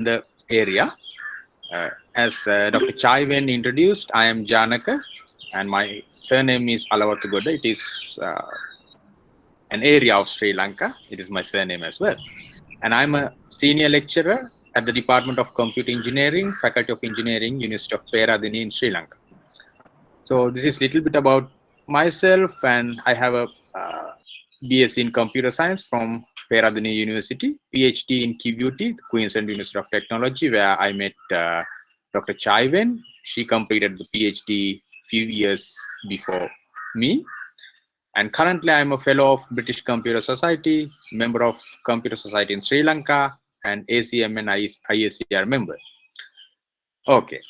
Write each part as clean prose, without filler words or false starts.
the area. As Dr. Chaiven introduced, I am Janaka, and my surname is Alawatugoda. It is an area of Sri Lanka. It is my surname as well. And I'm a senior lecturer at the Department of Computer Engineering, Faculty of Engineering, University of Peradeniya in Sri Lanka. So this is a little bit about myself, and I have a BSc in Computer Science from Peradeniya University, PhD in QUT, Queensland University of Technology, where I met Dr. Chaiven. She completed the PhD few years before me. And currently, I'm a fellow of British Computer Society, member of Computer Society in Sri Lanka, and ACM and ISCR member. Okay.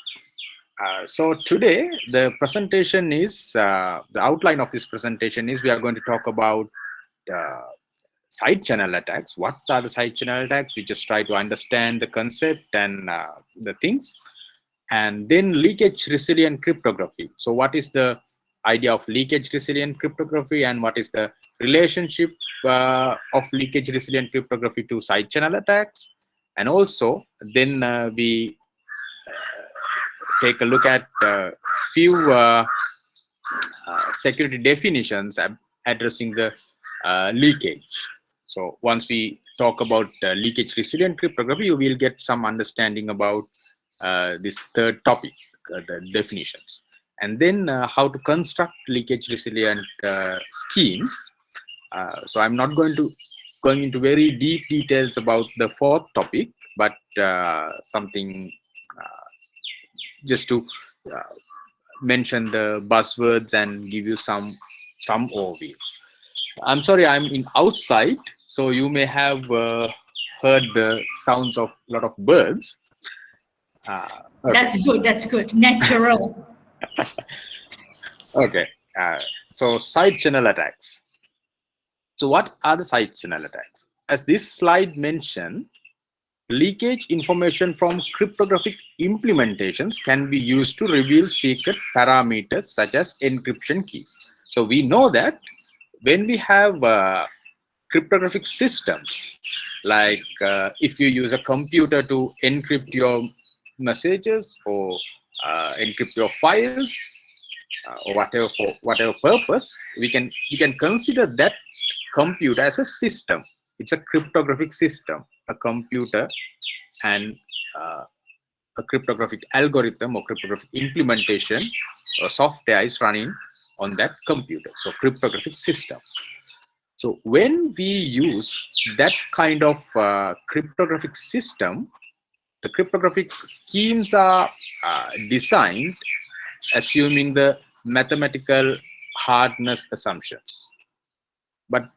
So today, the presentation is, the outline of this presentation is we are going to talk about side channel attacks. What are the side channel attacks? We just try to understand the concept and the things. And then leakage resilient cryptography. So what is the idea of leakage resilient cryptography, and what is the relationship of leakage resilient cryptography to side channel attacks? And also then we take a look at a few security definitions addressing the leakage. So once we talk about leakage resilient cryptography, you will get some understanding about this third topic, the definitions, and then how to construct leakage resilient schemes. So I'm not going into very deep details about the fourth topic, but something just to mention the buzzwords and give you some overview. I'm sorry, I'm in outside, so you may have heard the sounds of a lot of birds. Okay. That's good, natural. Okay, so side channel attacks. So what are the side channel attacks? As this slide mentioned, leakage information from cryptographic implementations can be used to reveal secret parameters such as encryption keys. So we know that when we have cryptographic systems, like if you use a computer to encrypt your messages or encrypt your files or whatever, for whatever purpose, we can consider that computer as a system. It's a cryptographic system, a computer, and a cryptographic algorithm or cryptographic implementation or software is running on that computer. So cryptographic system. So when we use that kind of cryptographic system, the cryptographic schemes are designed assuming the mathematical hardness assumptions. But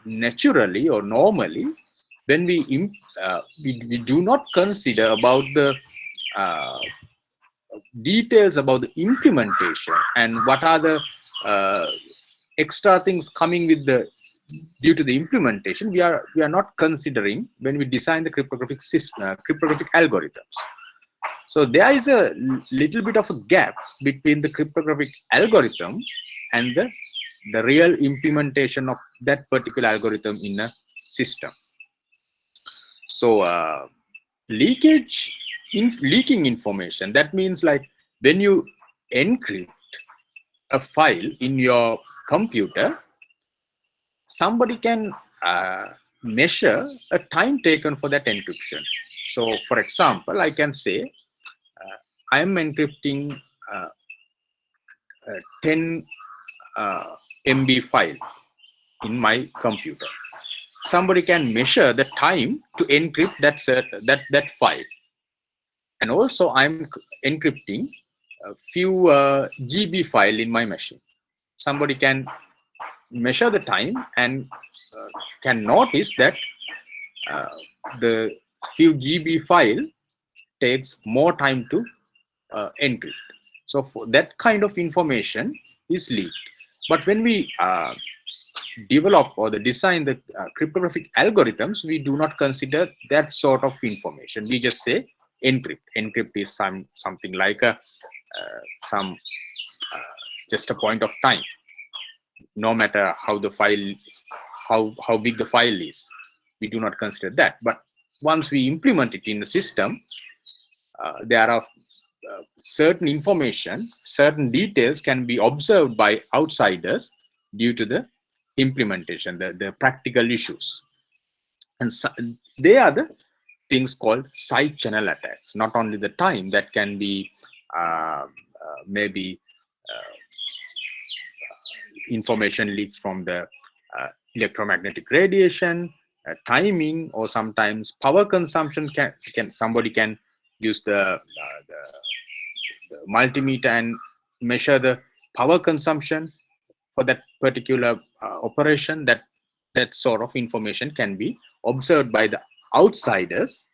naturally or normally, when we do not consider about the details about the implementation and what are the extra things coming with the due to the implementation, we are not considering when we design the cryptographic system, cryptographic algorithms. So there is a little bit of a gap between the cryptographic algorithm and the real implementation of that particular algorithm in a system. So leaking information, that means like when you encrypt a file in your computer, somebody can measure a time taken for that encryption. So for example, I can say I am encrypting 10 MB file in my computer. Somebody can measure the time to encrypt that file, and also I'm encrypting a few GB file in my machine. Somebody can measure the time and can notice that the few GB file takes more time to encrypt. So for that kind of information is leaked. But when we develop or design the cryptographic algorithms, we do not consider that sort of information. We just say encrypt. Encrypt is something like just a point of time. No matter how the file, how big the file is, we do not consider that. But once we implement it in the system, there are certain information, certain details can be observed by outsiders due to the implementation, the practical issues. And so, they are the things called side channel attacks. Not only the time that can be maybe information leaks from the electromagnetic radiation, timing, or sometimes power consumption. Somebody can use the multimeter and measure the power consumption for that particular operation. That sort of information can be observed by the outsiders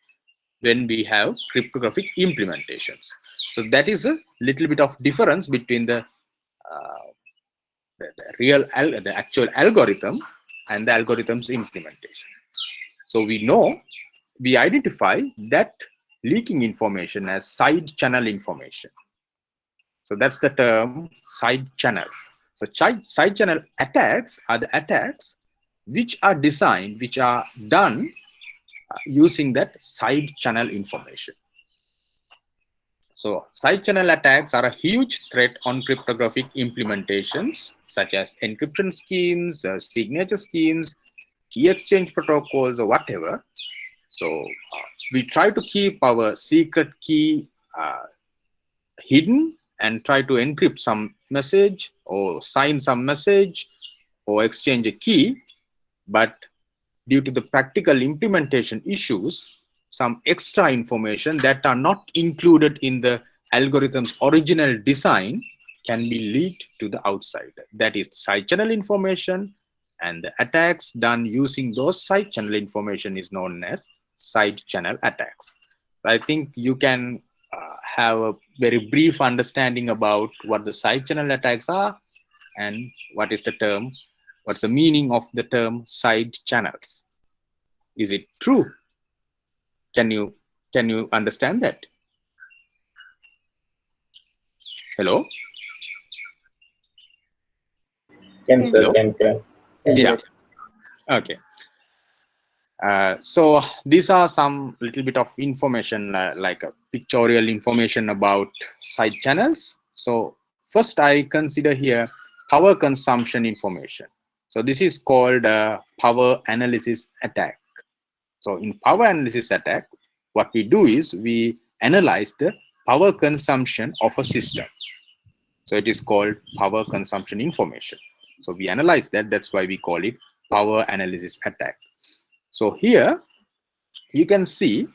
when we have cryptographic implementations. So that is a little bit of difference between the actual algorithm and the algorithm's implementation. So we identify that leaking information as side channel information. So that's the term side channels. So side channel attacks are the attacks which are designed, which are done using that side channel information. So side channel attacks are a huge threat on cryptographic implementations such as encryption schemes, signature schemes, key exchange protocols, or whatever. So we try to keep our secret key hidden and try to encrypt some message or sign some message or exchange a key, but due to the practical implementation issues, some extra information that are not included in the algorithm's original design can be leaked to the outside. That is side channel information, and the attacks done using those side channel information is known as side channel attacks. I think you can have a very brief understanding about what the side channel attacks are and what is the term, what's the meaning of the term side channels. Is it true? Can you understand that? Hello? Can, sir, Hello? can. Yeah. Okay. So these are some little bit of information, like a pictorial information about side channels. So first I consider here power consumption information. So this is called power analysis attack. So in power analysis attack, what we do is we analyze the power consumption of a system. So it is called power consumption information. So we analyze that, that's why we call it power analysis attack. So here you can see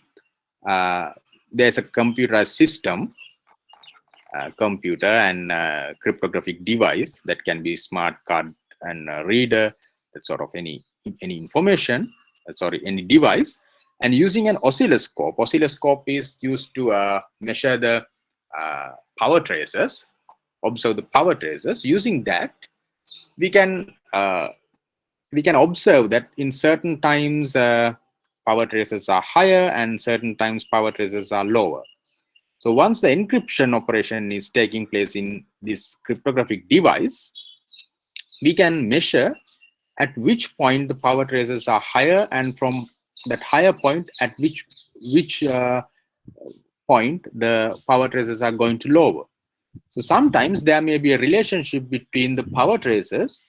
there's a computerized system, computer and cryptographic device that can be smart card and reader, that sort of any information, any device, and using an oscilloscope. Oscilloscope is used to measure the power traces, observe the power traces. Using that, we can observe that in certain times power traces are higher and certain times power traces are lower. So once the encryption operation is taking place in this cryptographic device, we can measure at which point the power traces are higher, and from that higher point at which point the power traces are going to lower. So sometimes there may be a relationship between the power traces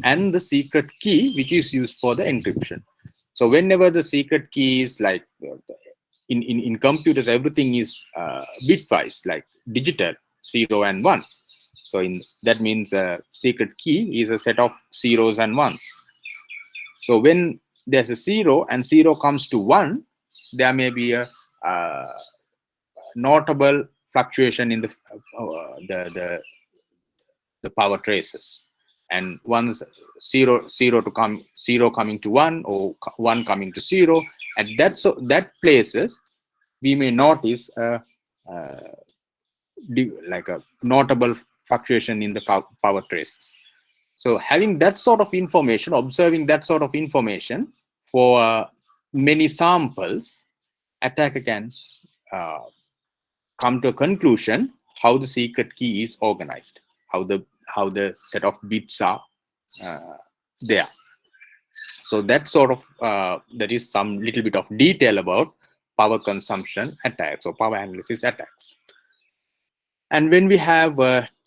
and the secret key which is used for the encryption. So whenever the secret key is like in computers, everything is bitwise, like digital 0 and 1. So that means secret key is a set of zeros and ones. So when there's a 0 and 0 comes to 1, there may be a notable fluctuation in the power traces. And once 0 coming to 1 or 1 coming to 0, at that places we may notice like a notable fluctuation in the power traces. So having that sort of information, observing that sort of information for many samples, attacker can come to a conclusion how the secret key is organized, how the set of bits are there. So that sort of there is some little bit of detail about power consumption attacks or power analysis attacks. And when we have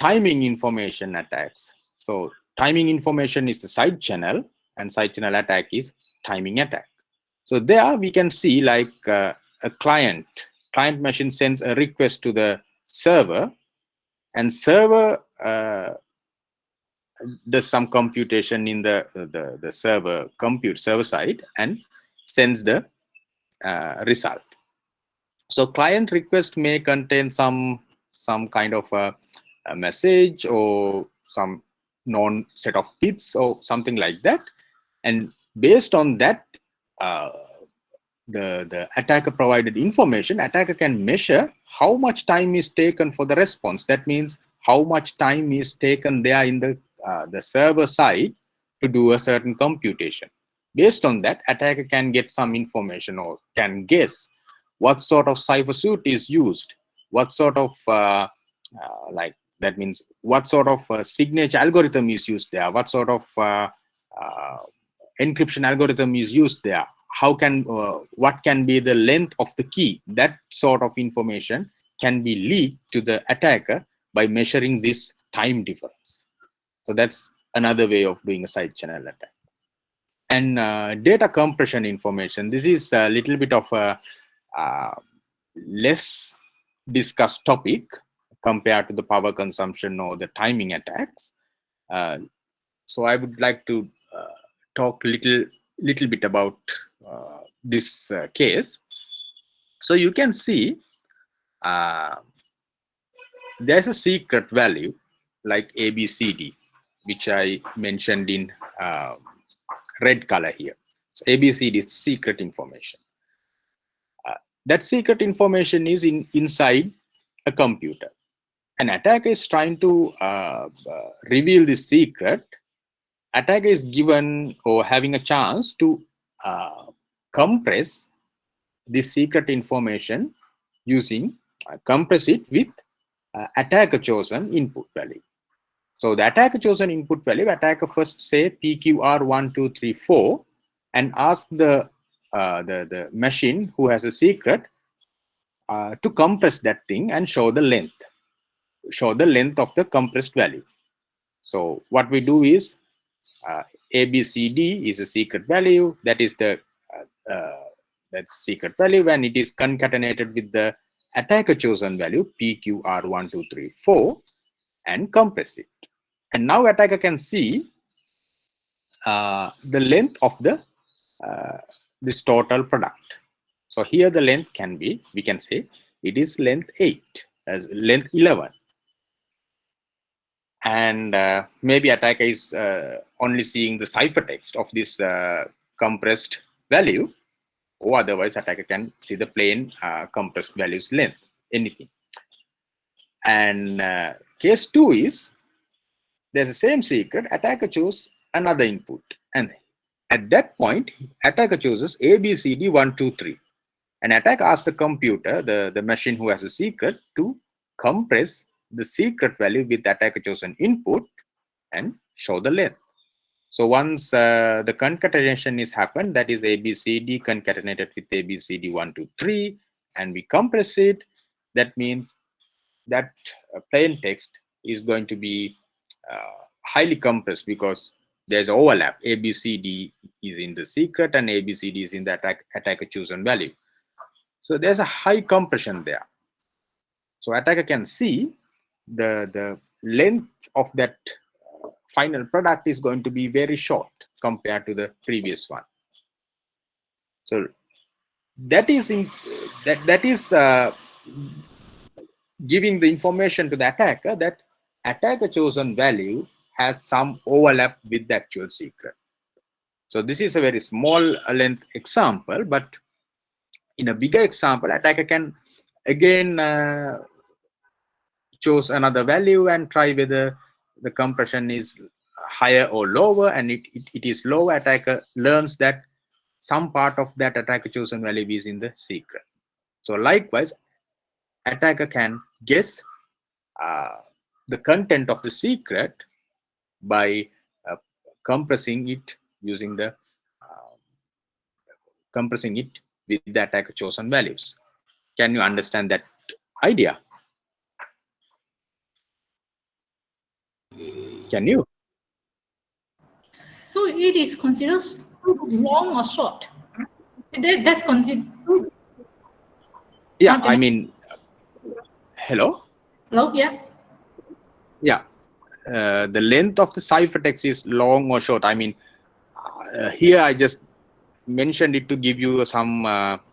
timing information attacks, so timing information is the side channel and side channel attack is timing attack. So there we can see like a client machine sends a request to the server, and server does some computation in the server side and sends the result. So client request may contain some kind of a message or some known set of bits or something like that, and based on that the attacker provided information, attacker can measure how much time is taken for the response. That means how much time is taken there in the server side to do a certain computation. Based on that, attacker can get some information or can guess what sort of cipher suit is used, what sort of like that means what sort of signature algorithm is used there, what sort of encryption algorithm is used there, how can what can be the length of the key. That sort of information can be leaked to the attacker by measuring this time difference. So that's another way of doing a side channel attack. And data compression information, this is a little bit of a less discussed topic compared to the power consumption or the timing attacks. So I would like to talk little bit about this case. So you can see there's a secret value like ABCD, which I mentioned in red color here. So ABCD is secret information. That secret information is inside a computer. An attacker is trying to reveal this secret. Attacker is given or having a chance to compress this secret information using compress it with attacker chosen input value. So the attacker chosen input value, attacker first say PQR1234 and ask the machine who has a secret to compress that thing and show the length of the compressed value. So what we do is ABCD is a secret value, that is the that's secret value, and it is concatenated with the attacker chosen value PQR1234 and compress it. And now attacker can see the length of the this total product. So here the length can be, we can say it is length 8 as length 11. And maybe attacker is only seeing the ciphertext of this compressed value, or otherwise attacker can see the plain compressed values length, anything. And case 2 is there's the same secret, attacker chooses another input, and at that point attacker chooses ABCD123, and attacker asks the computer, the machine who has a secret, to compress the secret value with attacker chosen input and show the length. So once the concatenation is happened, that is ABCD concatenated with ABCD123, and we compress it, that means that plain text is going to be highly compressed because there's overlap. ABCD is in the secret and ABCD is in the attacker chosen value. So there's a high compression there. So attacker can see the length of that final product is going to be very short compared to the previous one. So that is giving the information to the attacker that attacker chosen value has some overlap with the actual secret. So this is a very small length example, but in a bigger example, attacker can again choose another value and try whether the compression is higher or lower, and it is low. Attacker learns that some part of that attacker chosen value is in the secret. So likewise, attacker can guess the content of the secret by compressing it using the compressing it with the attacker chosen values. Can you understand that idea? Can you? So it is considered long or short? That's considered. Yeah, I mean, hello? Hello, yeah. Yeah, the length of the ciphertext is long or short. I mean, here I just mentioned it to give you some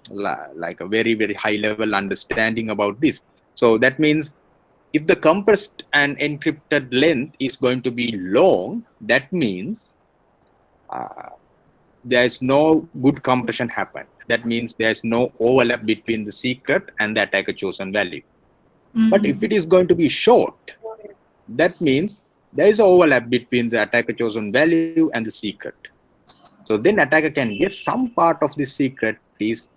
like a very, very high level understanding about this. So that means if the compressed and encrypted length is going to be long, that means there is no good compression happen. That means there is no overlap between the secret and the attacker chosen value. But if it is going to be short, that means there is an overlap between the attacker chosen value and the secret. So then attacker can guess some part of the secret is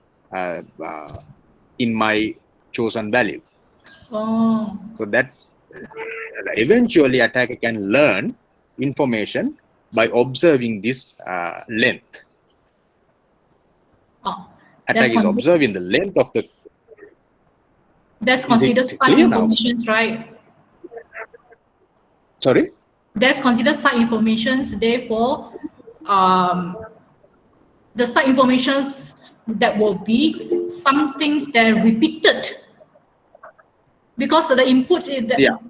in my chosen value. Oh. So that eventually attacker can learn information by observing this length. Oh. Attacker is observing the length of the. That's considered side information, right? Sorry? That's considered side informations. Therefore, the side informations that will be some things that are repeated because the input is that,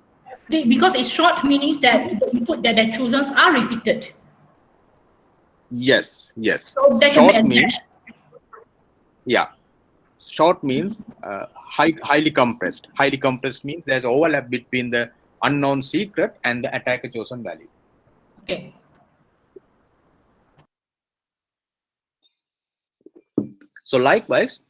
because it's short, means that the input that they're chosen are repeated. Yes, yes. So that short can be means, yeah, short means highly compressed. Highly compressed means there's overlap between the unknown secret and the attacker chosen value. Okay. So likewise,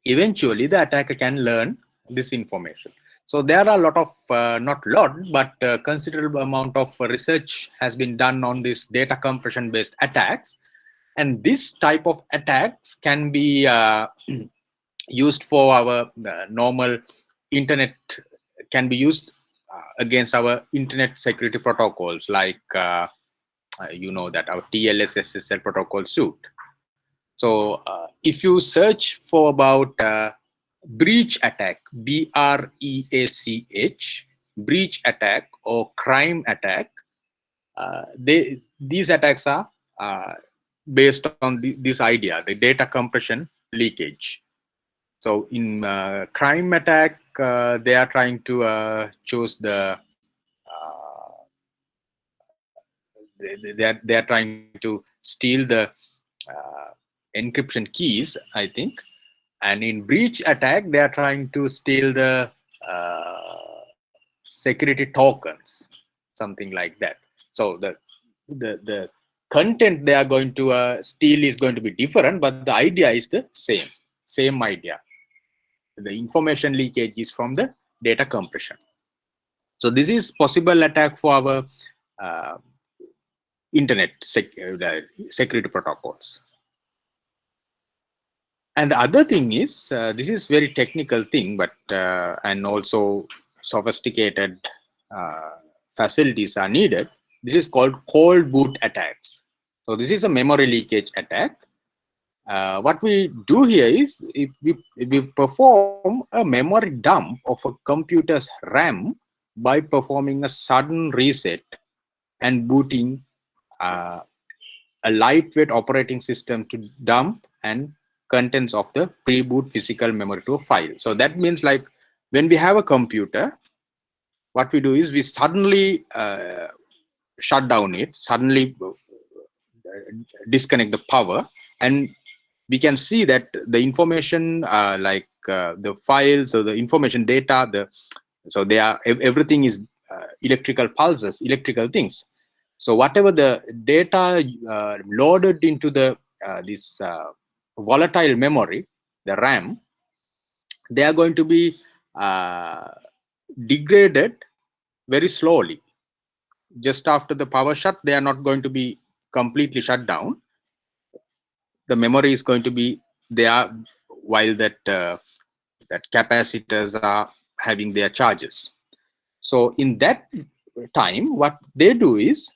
eventually the attacker can learn this information. So there are a lot of, not lot, but considerable amount of research has been done on this data compression based attacks. And this type of attacks can be used for our normal internet, can be used against our internet security protocols, like you know that our TLS SSL protocol suite. So if you search for about breach attack, BREACH, breach attack or crime attack, these attacks are based on this idea, the data compression leakage. So in crime attack, they are trying to choose the they are trying to steal the encryption keys, I think. And in breach attack, they are trying to steal the security tokens, something like that. So the content they are going to steal is going to be different, but the idea is the same idea. The information leakage is from the data compression. So this is possible attack for our internet security protocols. And the other thing is, this is very technical thing, but and also sophisticated facilities are needed. This is called cold boot attacks. So this is a memory leakage attack. What we do here is, if we perform a memory dump of a computer's RAM by performing a sudden reset and booting a lightweight operating system to dump and contents of the pre-boot physical memory to a file. So that means, like, when we have a computer, what we do is we suddenly shut down it, suddenly disconnect the power, and we can see that the information the files or the information data, so they are, everything is electrical pulses, electrical things. So whatever the data loaded into the this volatile memory, the RAM, they are going to be degraded very slowly. Just after the power shut, they are not going to be completely shut down. The memory is going to be there while that that capacitors are having their charges. So in that time, what they do is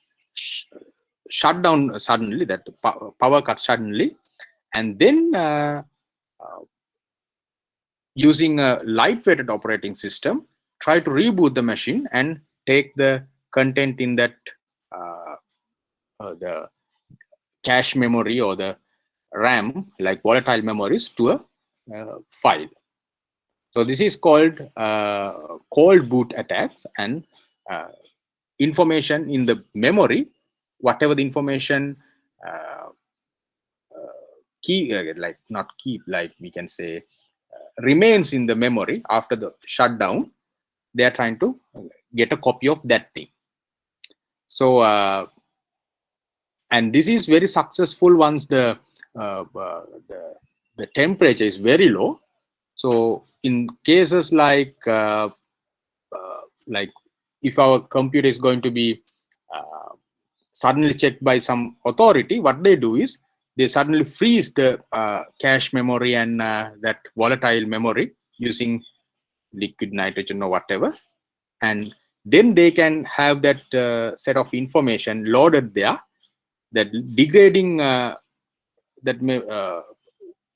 shut down suddenly, that power cut suddenly, and then using a light-weighted operating system, try to reboot the machine and take the content in that the cache memory or the RAM, like volatile memories, to a file. So this is called cold boot attacks, and information in the memory, whatever the information like not keep, like we can say remains in the memory after the shutdown, they are trying to get a copy of that thing. So and this is very successful once the temperature is very low. So in cases like if our computer is going to be suddenly checked by some authority, what they do is they suddenly freeze the cache memory and that volatile memory using liquid nitrogen or whatever, and then they can have that set of information loaded there, that degrading that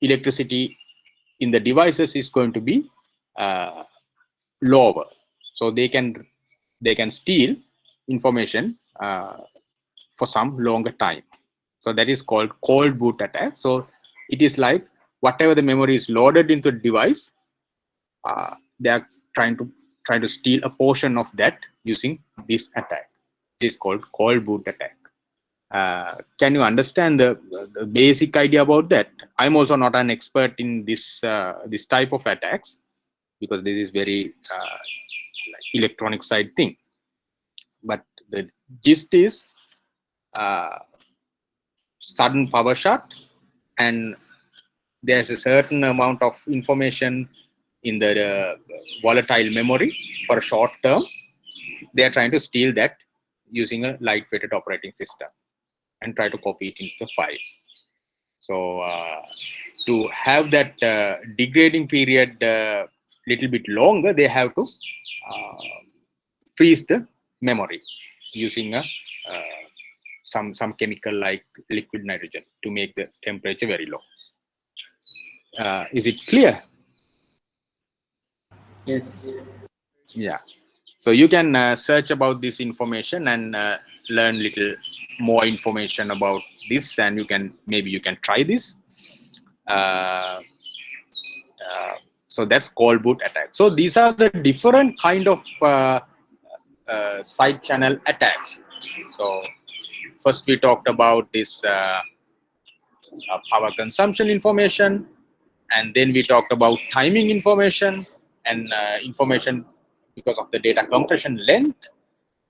electricity in the devices is going to be lower, so they can steal information for some longer time. So that is called cold boot attack. So it is like whatever the memory is loaded into the device, they are trying to steal a portion of that using this attack. This is called cold boot attack. Can you understand the basic idea about that? I'm also not an expert in this this type of attacks, because this is very like electronic side thing. But the gist is sudden power shut, and there's a certain amount of information in the volatile memory for a short term. They are trying to steal that using a light-weighted operating system and try to copy it into the file. So to have that degrading period little bit longer, they have to freeze the memory using a some chemical like liquid nitrogen to make the temperature very low. Is it clear? Yes. Yeah. So you can search about this information and learn little more information about this, and maybe you can try this. So that's cold boot attack. So these are the different kind of side channel attacks. So first we talked about this power consumption information, and then we talked about timing information and information because of the data compression length,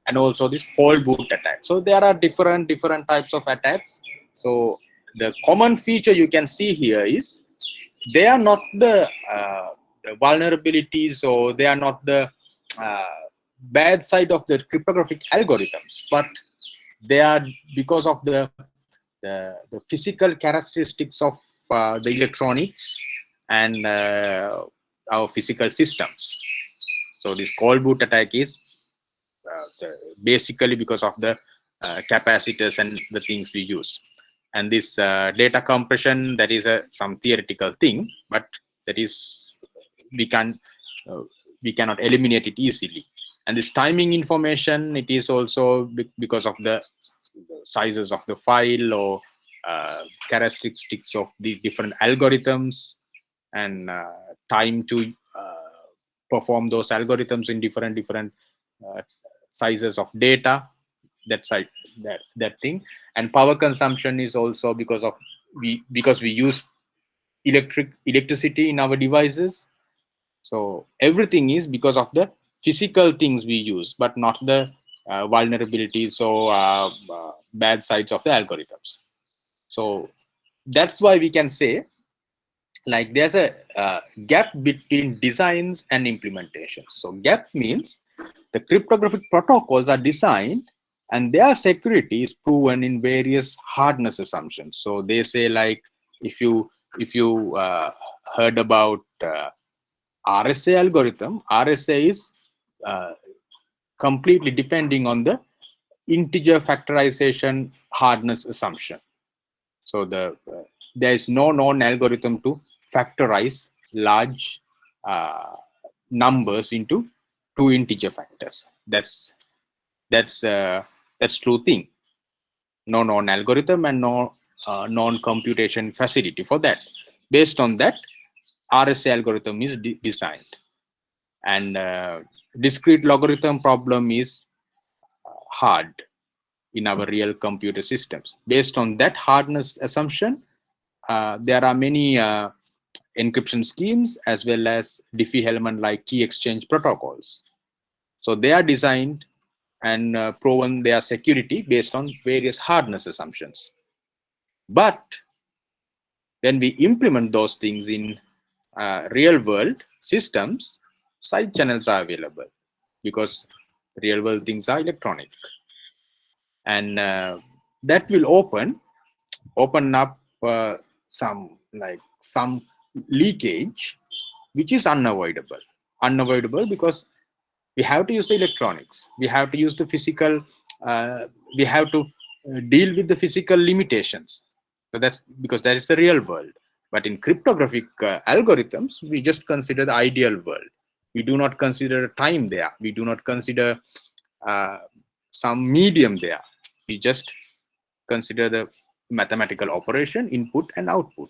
and also this cold boot attack. So there are different types of attacks. So the common feature you can see here is they are not the vulnerabilities, or they are not the bad side of the cryptographic algorithms, but they are because of the physical characteristics of the electronics and our physical systems. So this cold boot attack is basically because of the capacitors and the things we use. And this data compression, that is some theoretical thing, but that is we cannot eliminate it easily. And this timing information, it is also because of the sizes of the file or characteristics of the different algorithms, and time to perform those algorithms in different sizes of data, that thing. And power consumption is also because we use electricity in our devices. So everything is because of the physical things we use, but not the vulnerabilities or bad sides of the algorithms. So that's why we can say, like, there's a gap between designs and implementation. So gap means the cryptographic protocols are designed and their security is proven in various hardness assumptions. So they say, like, if you heard about RSA algorithm, RSA is completely depending on the integer factorization hardness assumption. So there is no known algorithm to factorize large numbers into 2 integer factors. That's true thing. No known algorithm and no known computation facility for that. Based on that, RSA algorithm is designed, and discrete logarithm problem is hard in our real computer systems. Based on that hardness assumption, there are many encryption schemes as well as Diffie-Hellman like key exchange protocols. So they are designed and proven their security based on various hardness assumptions. But when we implement those things in real world systems, side channels are available because real world things are electronic, and that will open up some leakage which is unavoidable because we have to use the electronics, we have to use the physical, we have to deal with the physical limitations. So that's because that is the real world. But in cryptographic algorithms, we just consider the ideal world. We do not consider time there, we do not consider some medium there. We just consider the mathematical operation, input and output.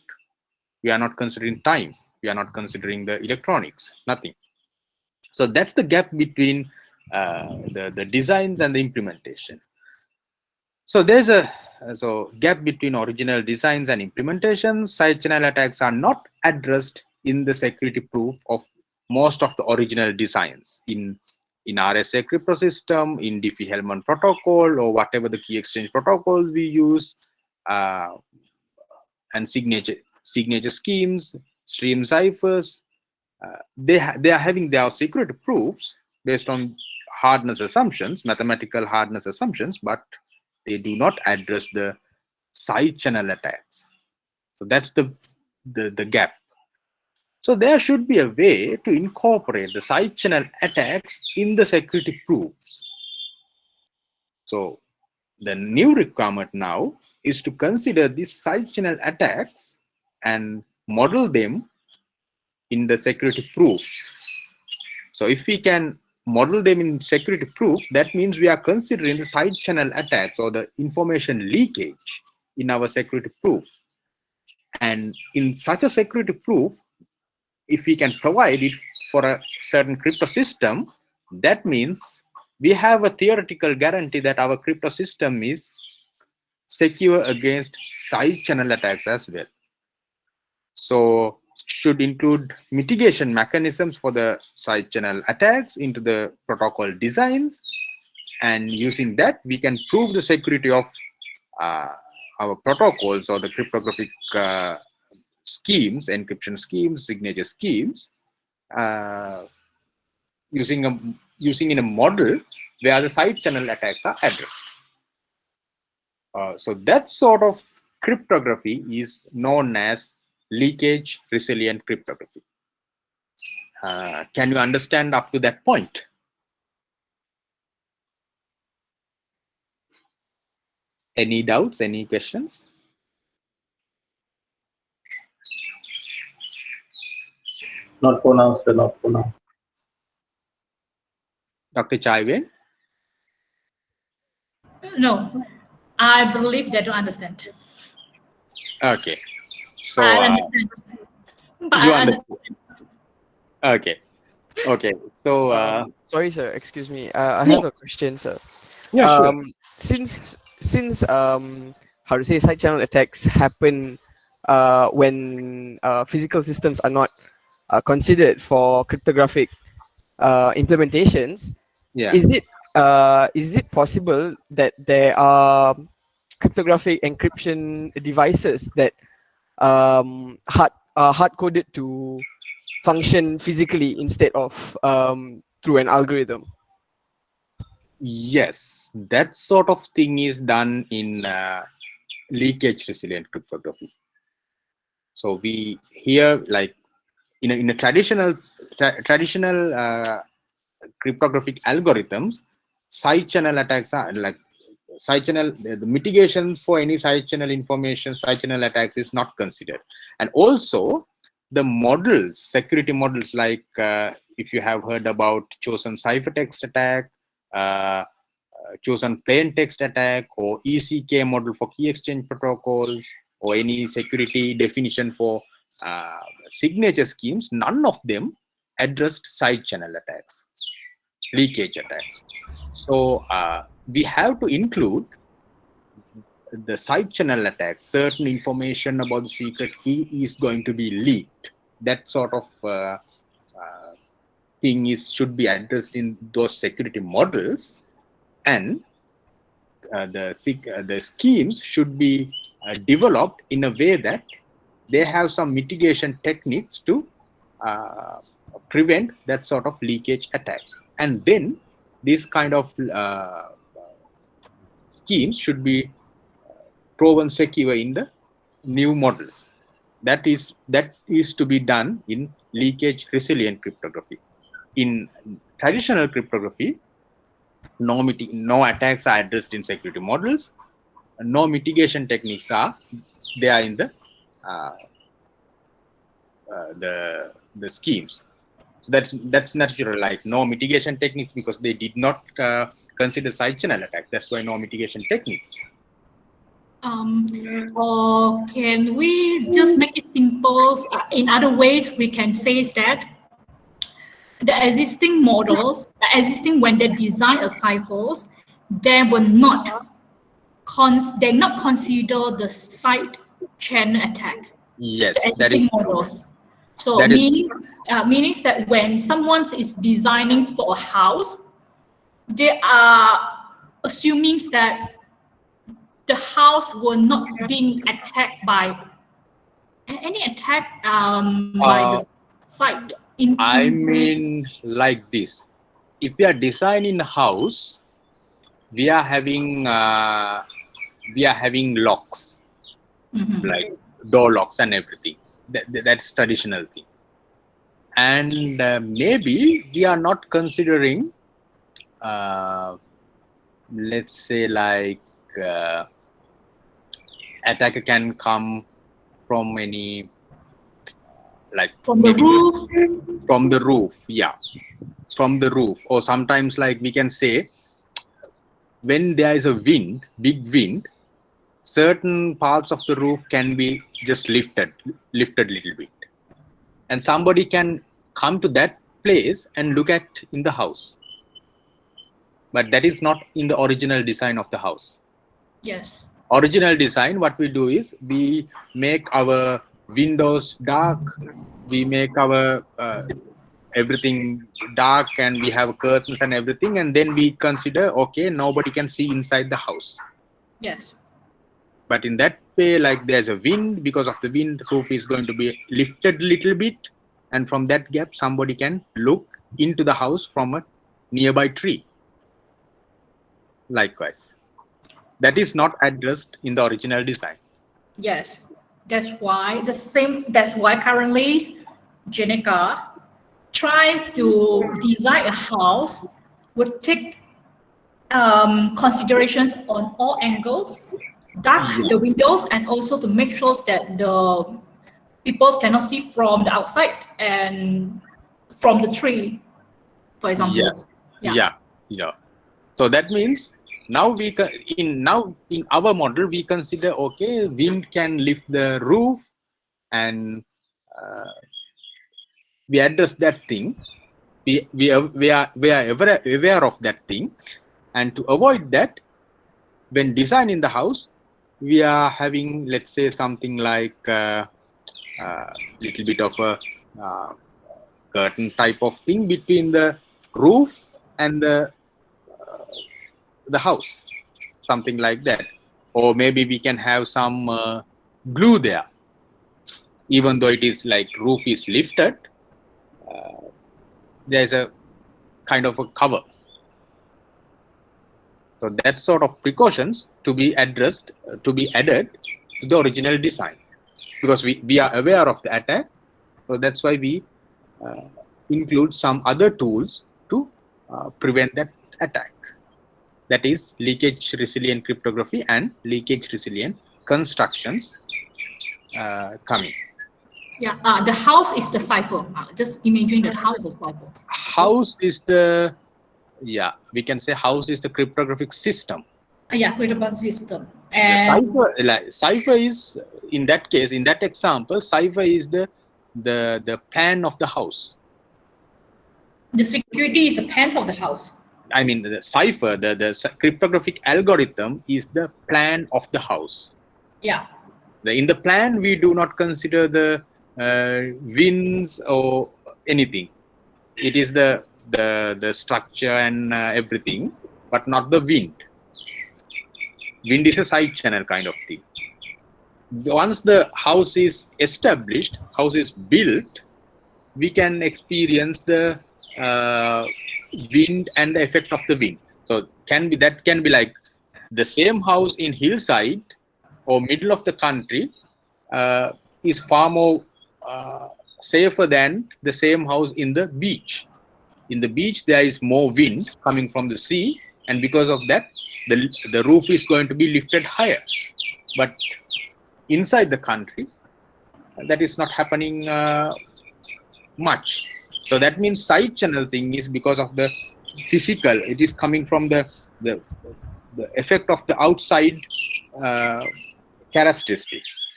We are not considering time, we are not considering the electronics, nothing. So that's the gap between the designs and the implementation. So there's a gap between original designs and implementations. Side channel attacks are not addressed in the security proof of most of the original designs in RSA crypto system, in Diffie-Hellman protocol, or whatever the key exchange protocol we use, and signature schemes, stream ciphers. They are having their security proofs based on hardness assumptions, mathematical hardness assumptions, but they do not address the side channel attacks. So that's the gap. So there should be a way to incorporate the side channel attacks in the security proofs. So the new requirement now is to consider these side channel attacks and model them in the security proofs. So if we can model them in security proof, that means we are considering the side channel attacks or the information leakage in our security proof. And in such a security proof, if we can provide it for a certain crypto system, that means we have a theoretical guarantee that our crypto system is secure against side channel attacks as well. So should include mitigation mechanisms for the side channel attacks into the protocol designs, and using that we can prove the security of our protocols or the cryptographic schemes, encryption schemes, signature schemes, using in a model where the side channel attacks are addressed. So that sort of cryptography is known as leakage resilient cryptography. Can you understand up to that point? Any doubts, any questions? Not for now, sir. Not for now. Dr. Chaiwen? No, I believe they don't understand. Okay. So I understand. But you I understand. Okay. Okay. So sorry, sir. Excuse me. I have a question, sir. yeah, sure. Since how to say side channel attacks happen when physical systems are not considered for cryptographic implementations, Yeah. is it possible that there are cryptographic encryption devices that hard coded to function physically instead of through an algorithm? Yes, that sort of thing is done in leakage resilient cryptography. So we here, like in a traditional cryptographic algorithms, side channel attacks are like side channel, the mitigation for any side channel information, side channel attacks is not considered. And also the models, security models, like if you have heard about chosen ciphertext attack, chosen plain text attack, or ECK model for key exchange protocols, or any security definition for signature schemes, none of them addressed side channel attacks, leakage attacks. So we have to include the side channel attacks. Certain information about the secret key is going to be leaked. That sort of thing should be addressed in those security models, and the schemes should be developed in a way that they have some mitigation techniques to prevent that sort of leakage attacks. And then this kind of schemes should be proven secure in the new models. That is to be done in leakage resilient cryptography. In traditional cryptography, no attacks are addressed in security models. No mitigation techniques are there in the schemes. So that's natural, like no mitigation techniques, because they did not consider side channel attack. That's why no mitigation techniques. Or can we just make it simple? In other ways, we can say that the existing models, when they design a ciphers, they will not consider the side channel attack. Yes, that is models. true. So that means that when someone is designing for a house, they are assuming that the house will not being attacked by any attack by the site. I mean, like this: if we are designing a house, we are having locks, like door locks and everything. That's traditional thing. And maybe we are not considering, let's say, like attacker can come from any, like from the roof. From the roof, yeah, from the roof. Or sometimes, like, we can say, when there is a wind, big wind, certain parts of the roof can be just lifted little bit, and somebody can come to that place and look at in the house, but that is not in the original design of the house. Yes. Original design, what we do is we make our windows dark, we make our everything dark, and we have curtains and everything, and then we consider, okay, nobody can see inside the house. Yes. But in that way, like, there's a wind, because of the wind, roof is going to be lifted little bit, and from that gap somebody can look into the house from a nearby tree. Likewise, that is not addressed in the original design. Yes, that's why currently Jenica try to design a house would take considerations on all angles, dark the windows, and also to make sure that the people cannot see from the outside and from the tree, for example. Yeah. So that means now in our model we consider, okay, wind can lift the roof, and we address that thing. We are aware of that thing, and to avoid that, when designing the house, we are having, let's say, something like little bit of a curtain type of thing between the roof and the house, something like that. Or maybe we can have some glue there, even though it is like roof is lifted, there's a kind of a cover. So that sort of precautions to be addressed, to be added to the original design, because we are aware of the attack. So that's why we include some other tools to prevent that attack. that is leakage resilient cryptography and leakage resilient constructions coming. Yeah, the house is the cipher. Just imagine that house is cipher. House is the, yeah, we can say house is the cryptographic system. Yeah, cryptographic system. The And cipher is, in that case, in that example, cipher is the plan of the house. the security is the pants of the house. I mean, the cipher, the cryptographic algorithm is the plan of the house. Yeah. In the plan, we do not consider the winds or anything. It is the structure and everything, but not the wind. Wind is a side channel kind of thing. Once the house is established, house is built, we can experience the wind and the effect of the wind. So that can be like the same house in hillside or middle of the country is far more safer than the same house in the beach. In the beach, there is more wind coming from the sea, and because of that, the roof is going to be lifted higher. But inside the country, that is not happening much. So that means side channel thing is because of the physical. It is coming from the effect of the outside characteristics.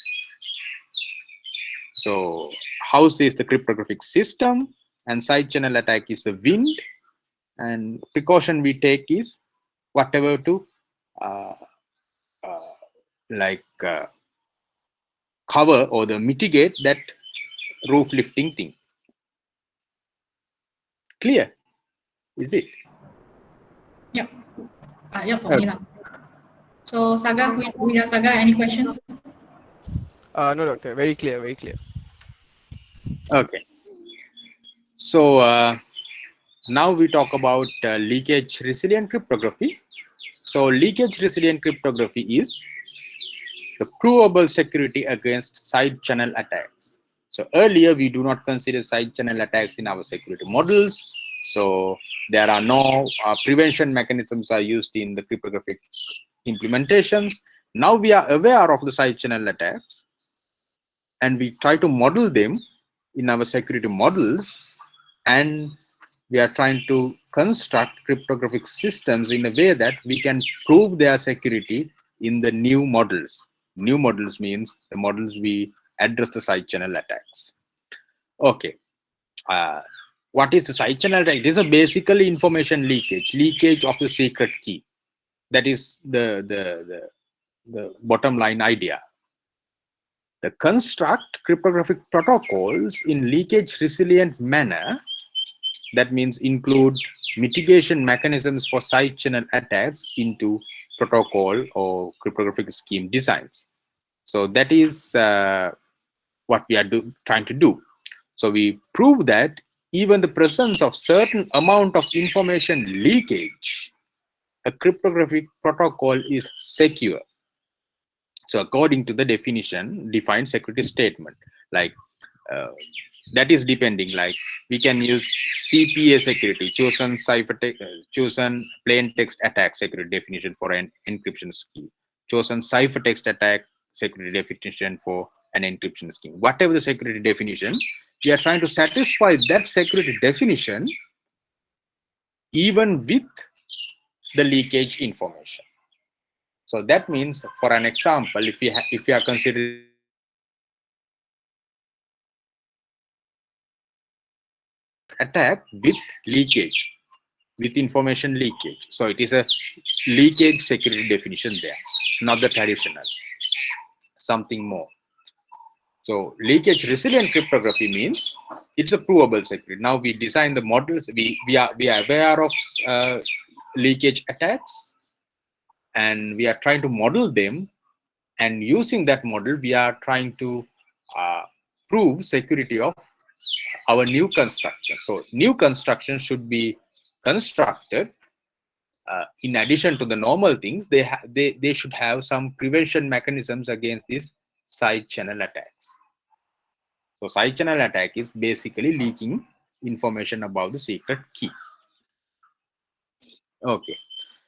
So house is the cryptographic system, and side channel attack is the wind. And precaution we take is whatever to cover or the mitigate that roof lifting thing. Clear? Is it? Yeah. Yeah, for me. So Saga, Wida Saga, any questions? No, doctor. Very clear. Very clear. Okay. So now we talk about leakage resilient cryptography. So leakage resilient cryptography is the provable security against side channel attacks. So earlier we do not consider side channel attacks in our security models. So there are no prevention mechanisms are used in the cryptographic implementations. Now we are aware of the side channel attacks, and we try to model them in our security models, and we are trying to construct cryptographic systems in a way that we can prove their security in the new models. New models means the models we address the side channel attacks. Okay. What is the side channel attack? It is a basically information leakage of the secret key. That is the bottom line idea. The construct cryptographic protocols in leakage resilient manner, that means include mitigation mechanisms for side channel attacks into protocol or cryptographic scheme designs. So that is what we are trying to do. So we prove that even the presence of certain amount of information leakage, a cryptographic protocol is secure. So according to the definition, defined security statement, like that is depending, like we can use CPA security, chosen plain text attack security definition for an encryption scheme, chosen ciphertext attack security definition for an encryption scheme. Whatever the security definition, we are trying to satisfy that security definition even with the leakage information. So that means, for an example, if you are considering attack with leakage, with information leakage, so it is a leakage security definition there, not the traditional, something more. So leakage resilient cryptography means it's a provable security. Now we design the models, we are aware of leakage attacks, and we are trying to model them, and using that model we are trying to prove security of our new construction. So new construction should be constructed in addition to the normal things. They should have some prevention mechanisms against these side channel attacks. So side channel attack is basically leaking information about the secret key. Okay.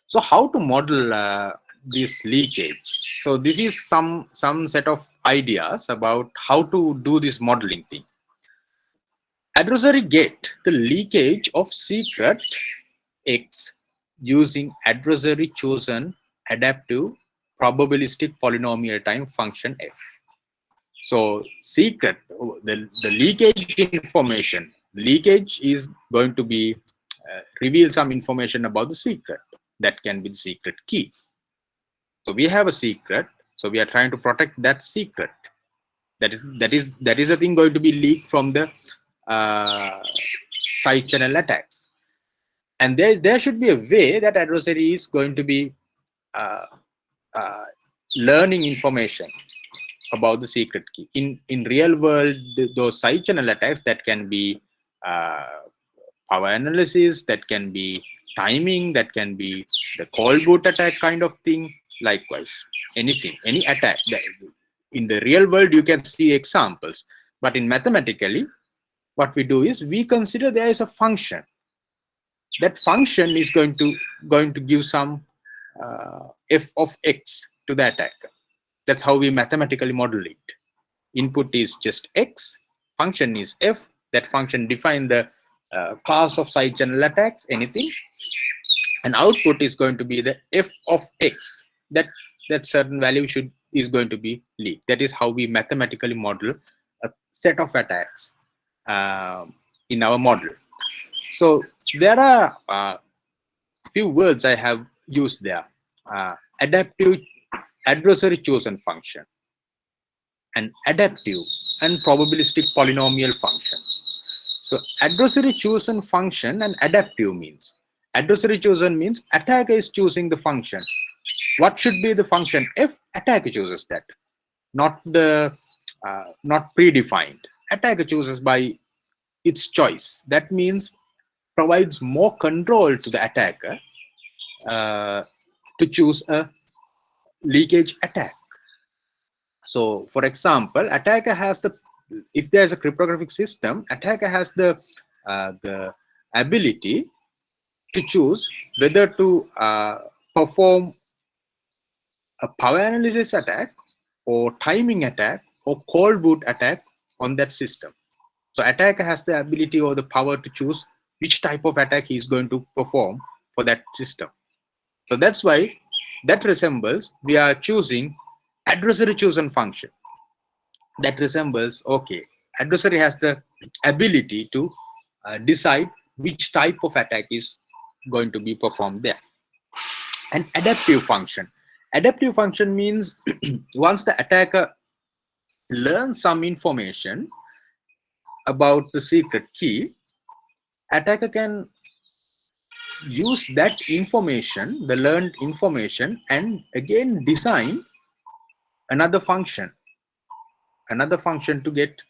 So how to model this leakage? So this is some set of ideas about how to do this modeling thing. Adversary get the leakage of secret X using adversary chosen adaptive probabilistic polynomial time function f. So secret, the leakage information, leakage is going to be reveal some information about the secret. That can be the secret key. So we have a secret, so we are trying to protect that secret. That is the thing going to be leaked from the side channel attacks. And there should be a way that adversary is going to be learning information about the secret key. In real world, those side channel attacks, that can be power analysis, that can be timing, that can be the cold boot attack kind of thing. Likewise, anything, any attack that in the real world you can see examples, but in mathematically what we do is we consider there is a function. That function is going to give some f of x to the attacker. That's how we mathematically model it. Input is just x, function is f. That function define the class of side channel attacks, anything, and output is going to be the f of x. That certain value is going to be leaked. That is how we mathematically model a set of attacks in our model. So there are few words I have used there: adaptive adversary chosen function, and adaptive and probabilistic polynomial function. So adversary chosen function and adaptive means, adversary chosen means attacker is choosing the function. What should be the function? If attacker chooses that, not predefined. Attacker chooses by its choice. That means provides more control to the attacker to choose a leakage attack. So for example, attacker has if there's a cryptographic system, attacker has the ability to choose whether to perform a power analysis attack or timing attack or cold boot attack on that system. So attacker has the ability or the power to choose which type of attack he is going to perform for that system. So that's why that resembles, we are choosing adversary chosen function. That resembles, okay, adversary has the ability to decide which type of attack is going to be performed there. And adaptive function. Adaptive function means once the attacker learns some information about the secret key, attacker can use that information, the learned information, and again design another function to get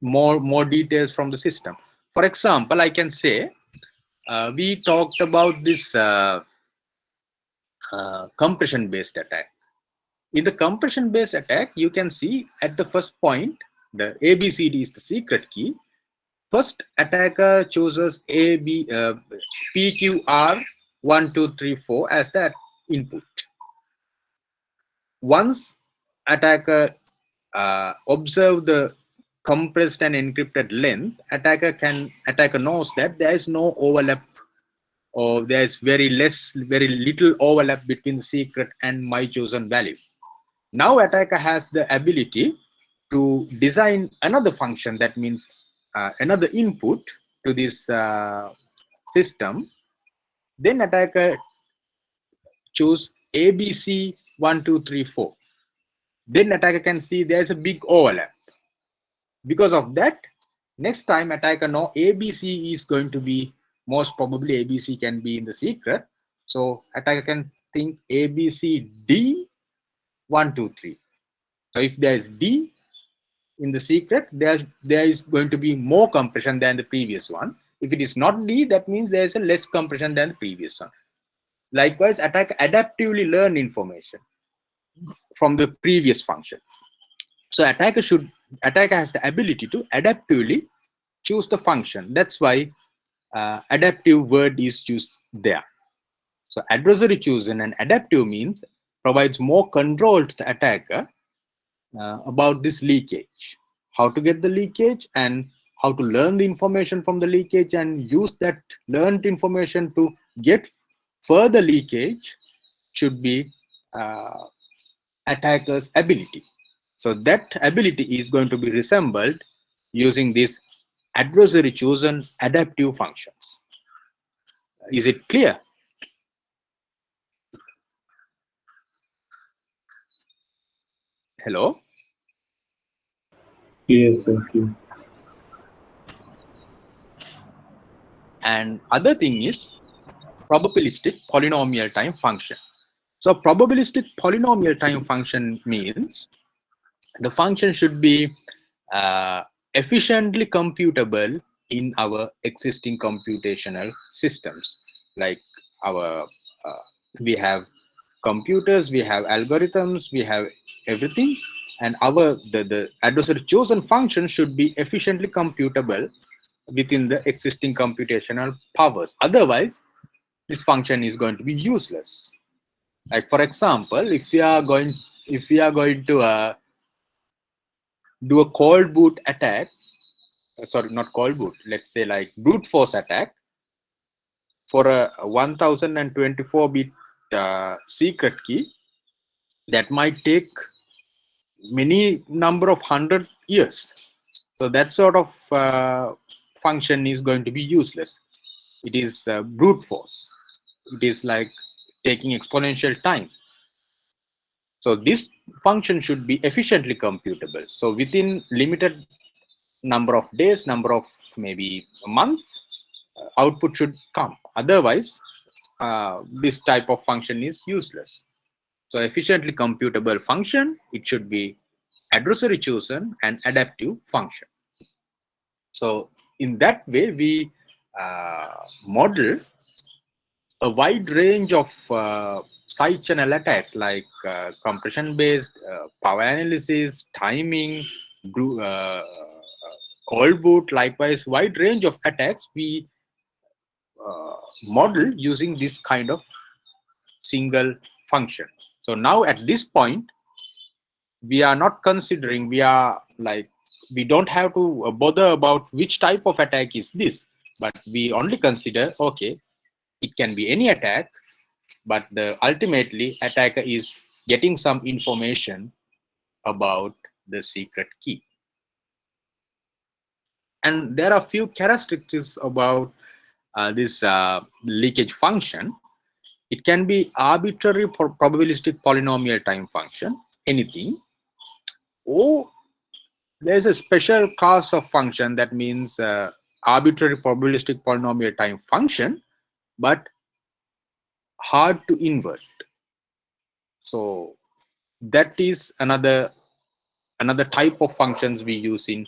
more details from the system. For example, I can say we talked about this compression based attack. In the compression based attack, you can see at the first point, the ABCD is the secret key. First, attacker chooses PQR 1, 2, 3, 4 as that input. Once attacker observe the compressed and encrypted length, attacker knows that there is no overlap, or there is very little overlap between the secret and my chosen value. Now attacker has the ability to design another function, that means another input to this system. Then attacker choose ABC 1, 2, 3, 4. Then attacker can see there's a big overlap. Because of that, next time attacker know ABC is going to be, most probably ABC can be in the secret. So attacker can think ABC D 1, 2, 3. So if there is D in the secret, there is going to be more compression than the previous one. If it is not D, that means there is a less compression than the previous one. Likewise, attacker adaptively learn information from the previous function. So attacker has the ability to adaptively choose the function. That's why adaptive word is used there. So adversary chosen and adaptive means provides more control to the attacker about this leakage, how to get the leakage and how to learn the information from the leakage and use that learned information to get further leakage should be attacker's ability. So that ability is going to be resembled using these adversary chosen adaptive functions. Is it clear? Hello? Yes, thank you. And other thing is probabilistic polynomial time function. So probabilistic polynomial time function means the function should be efficiently computable in our existing computational systems. Like our we have computers, we have algorithms, we have everything, and the adversary chosen function should be efficiently computable within the existing computational powers. Otherwise, this function is going to be useless. Like for example, if we are going to do a cold boot attack, sorry, not cold boot, let's say like brute force attack for a 1024-bit secret key, that might take many number of 100 years. So that sort of function is going to be useless. It is brute force. It is like taking exponential time. So this function should be efficiently computable. So within limited number of days, number of maybe months, output should come. Otherwise, this type of function is useless. So efficiently computable function, it should be adversary chosen and adaptive function. So in that way, we model a wide range of side channel attacks like compression based, power analysis, timing, cold boot. Likewise, wide range of attacks we model using this kind of single function. So now at this point, we are not considering, we don't have to bother about which type of attack is this, but we only consider, okay, it can be any attack, but ultimately attacker is getting some information about the secret key. And there are few characteristics about this leakage function. It can be arbitrary probabilistic polynomial time function, anything, or there's a special class of function that means arbitrary probabilistic polynomial time function, but hard to invert. So that is another type of functions we use in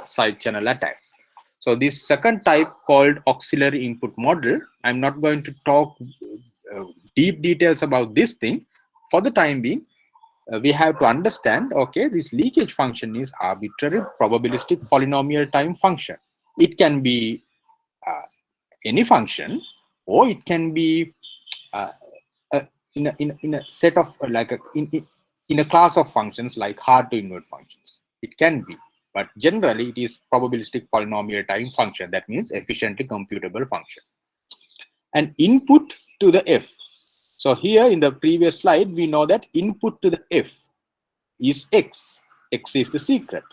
side channel attacks. So this second type called auxiliary input model, I'm not going to talk deep details about this thing. For the time being, we have to understand, okay, this leakage function is arbitrary probabilistic polynomial time function. It can be any function, or it can be in a set of in a class of functions like hard to invert functions. It can be, but generally it is probabilistic polynomial time function. That means efficiently computable function. And input to the f. So here in the previous slide, we know that input to the f is x. X is the secret.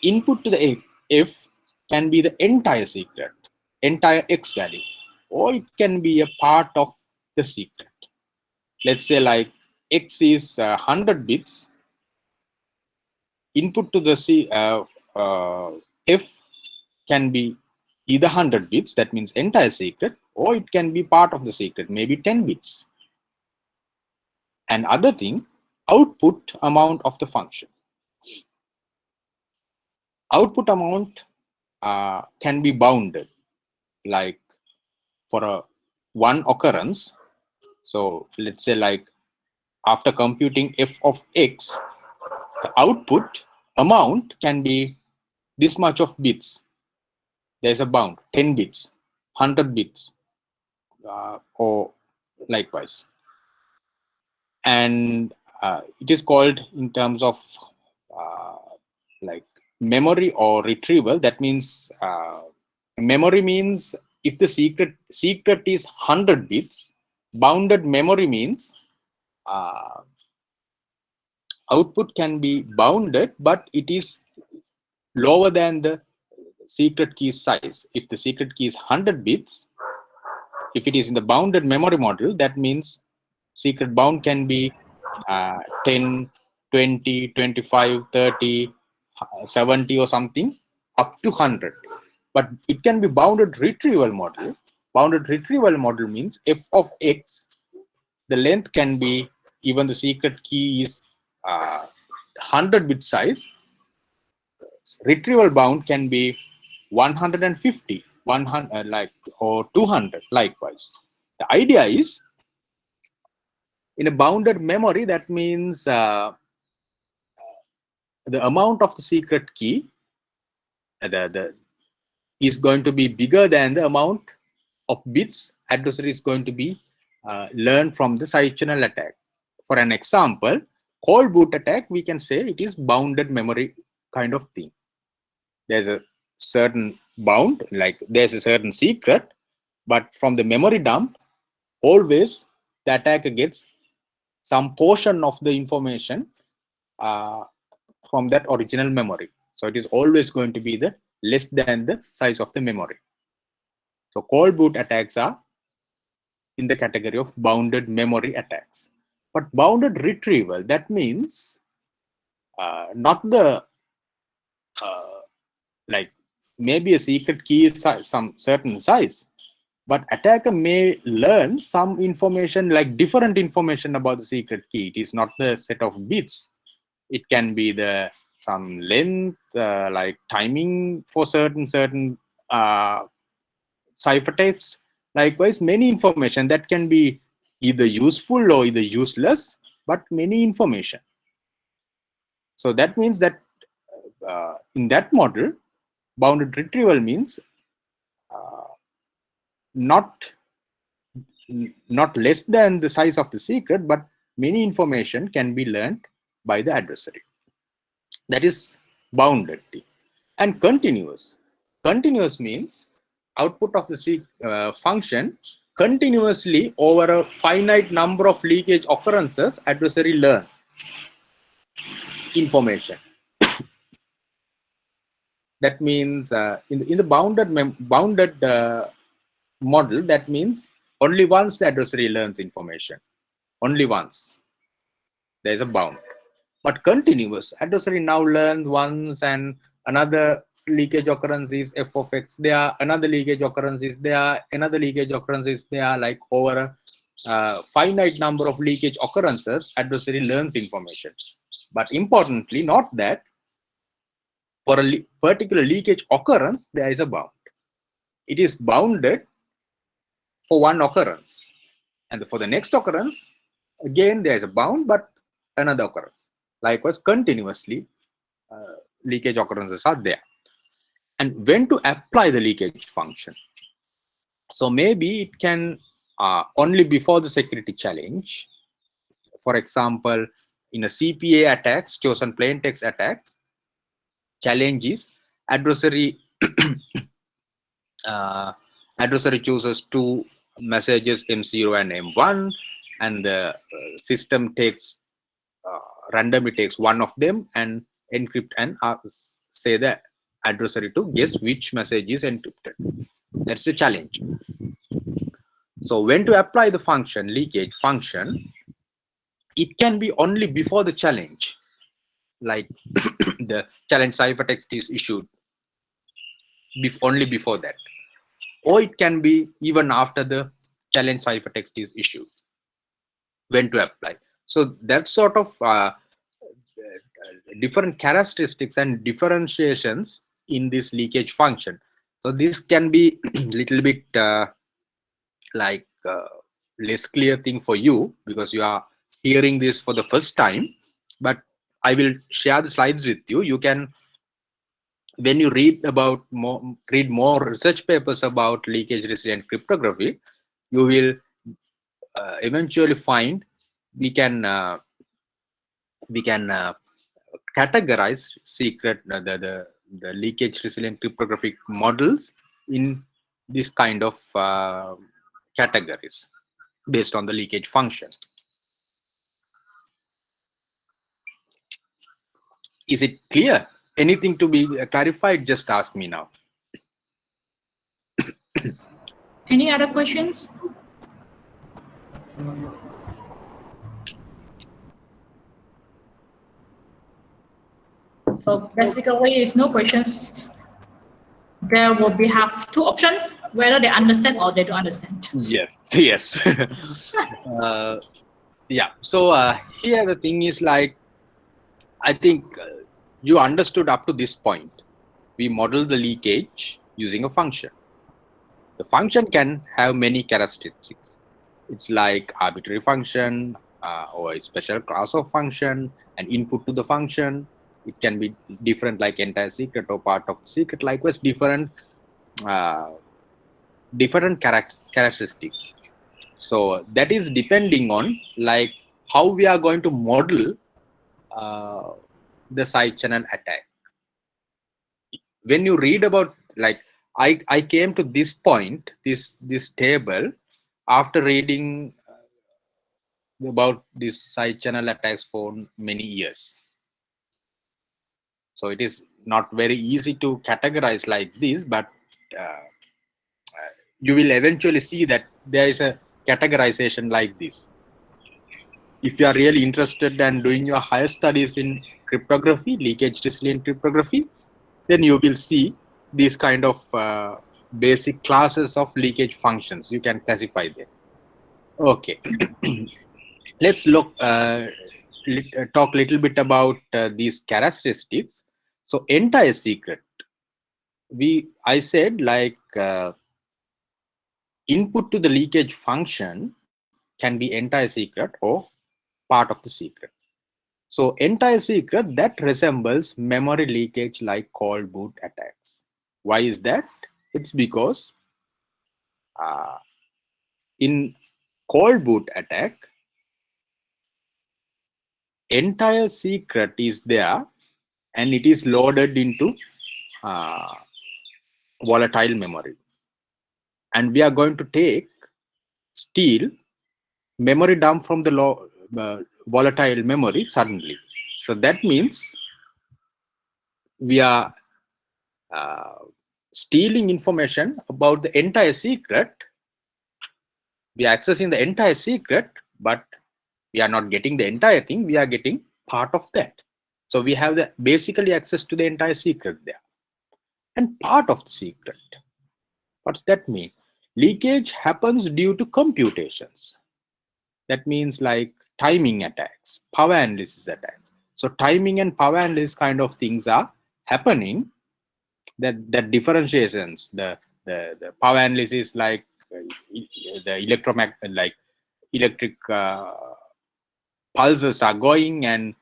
Input to the f can be the entire secret, entire x value, or it can be a part of the secret. Let's say like x is 100 bits. Input to the f can be either 100 bits, that means entire secret, or it can be part of the secret, maybe 10 bits. And other thing, output amount of the function. Output amount can be bounded, like for a one occurrence. So let's say like after computing f of x, the output amount can be this much of bits. there's a bound, 10 bits, 100 bits, or likewise. And it is called in terms of like memory or retrieval. That means memory means if the secret is 100 bits, bounded memory means output can be bounded, but it is lower than the secret key size. If the secret key is 100 bits, if it is in the bounded memory model, that means secret bound can be 10, 20, 25, 30, 70 or something up to 100. But it can be bounded retrieval model. Bounded retrieval model means f of x, the length can be, even the secret key is 100 bit size, retrieval bound can be 150, 100, like, or 200 likewise. The idea is, in a bounded memory, that means the amount of the secret key is going to be bigger than the amount of bits adversary is going to be learned from the side channel attack. For an example, cold boot attack, we can say it is bounded memory kind of thing. There's a certain bound, like there's a certain secret, but from the memory dump, always the attacker gets some portion of the information from that original memory. So it is always going to be the less than the size of the memory. So cold boot attacks are in the category of bounded memory attacks. But bounded retrieval, that means not the like maybe a secret key is some certain size, but attacker may learn some information, like different information about the secret key. It is not the set of bits. It can be the some length, like timing for certain ciphertext. Likewise, many information that can be either useful or either useless, but many information. So that means that in that model, bounded retrieval means not less than the size of the secret, but many information can be learned by the adversary. That is bounded thing. And continuous. Continuous means output of the function continuously over a finite number of leakage occurrences, adversary learn information. That means in the bounded model, that means only once the adversary learns information. Only once. There is a bound. But continuous, adversary now learns once, and another leakage occurrence is f of x there, another leakage occurrence is there, another leakage occurrence is there, like over a finite number of leakage occurrences, adversary learns information. But importantly, not that for a particular leakage occurrence, there is a bound. It is bounded for one occurrence. And for the next occurrence, again, there is a bound, but another occurrence. Likewise, continuously, leakage occurrences are there. And when to apply the leakage function? So maybe it can only before the security challenge. For example, in a CPA attacks, chosen plain text attacks, challenge is adversary adversary chooses two messages M0 and M1, and the system takes randomly takes one of them and encrypt and say the adversary to guess which message is encrypted. That's the challenge. So when to apply the function, leakage function, it can be only before the challenge, like the challenge ciphertext is issued, only before that, or it can be even after the challenge ciphertext is issued. When to apply? So that's sort of different characteristics and differentiations in this leakage function. So this can be little bit like less clear thing for you because you are hearing this for the first time, but I will share the slides with you. You can when you read more research papers about leakage resilient cryptography, you will eventually find we can categorize secret the leakage resilient cryptographic models in this kind of categories based on the leakage function. Is it clear? Anything to be clarified? Just ask me now. Any other questions? So basically, it's no questions. There will be have two options, whether they understand or they don't understand. Yes, yes. Yeah. So here the thing is like, I think you understood up to this point. We model the leakage using a function. The function can have many characteristics. It's like arbitrary function or a special class of function, an input to the function. It can be different, like entire secret or part of the secret. Likewise, different characteristics. So that is depending on like how we are going to model the side channel attack. When you read about like I came to this point, this table after reading about these side channel attacks for many years. So it is not very easy to categorize like this, but you will eventually see that there is a categorization like this. If you are really interested and doing your higher studies in cryptography, leakage resilient cryptography, then you will see these kind of basic classes of leakage functions. You can classify them. Okay. Let's look talk a little bit about these characteristics. So entire secret, I said like input to the leakage function can be entire secret or part of the secret. So entire secret that resembles memory leakage like cold boot attacks. Why is that? It's because in cold boot attack, entire secret is there and it is loaded into volatile memory. And we are going to steal memory dump from the volatile memory suddenly. So that means we are stealing information about the entire secret. We are accessing the entire secret, but we are not getting the entire thing. We are getting part of that. So we have the basically access to the entire secret there and part of the secret. What's that mean? Leakage happens due to computations. That means like timing attacks, power analysis attacks. So timing and power analysis kind of things are happening. That differentiations, the power analysis like the electromagnetic, like electric pulses are going and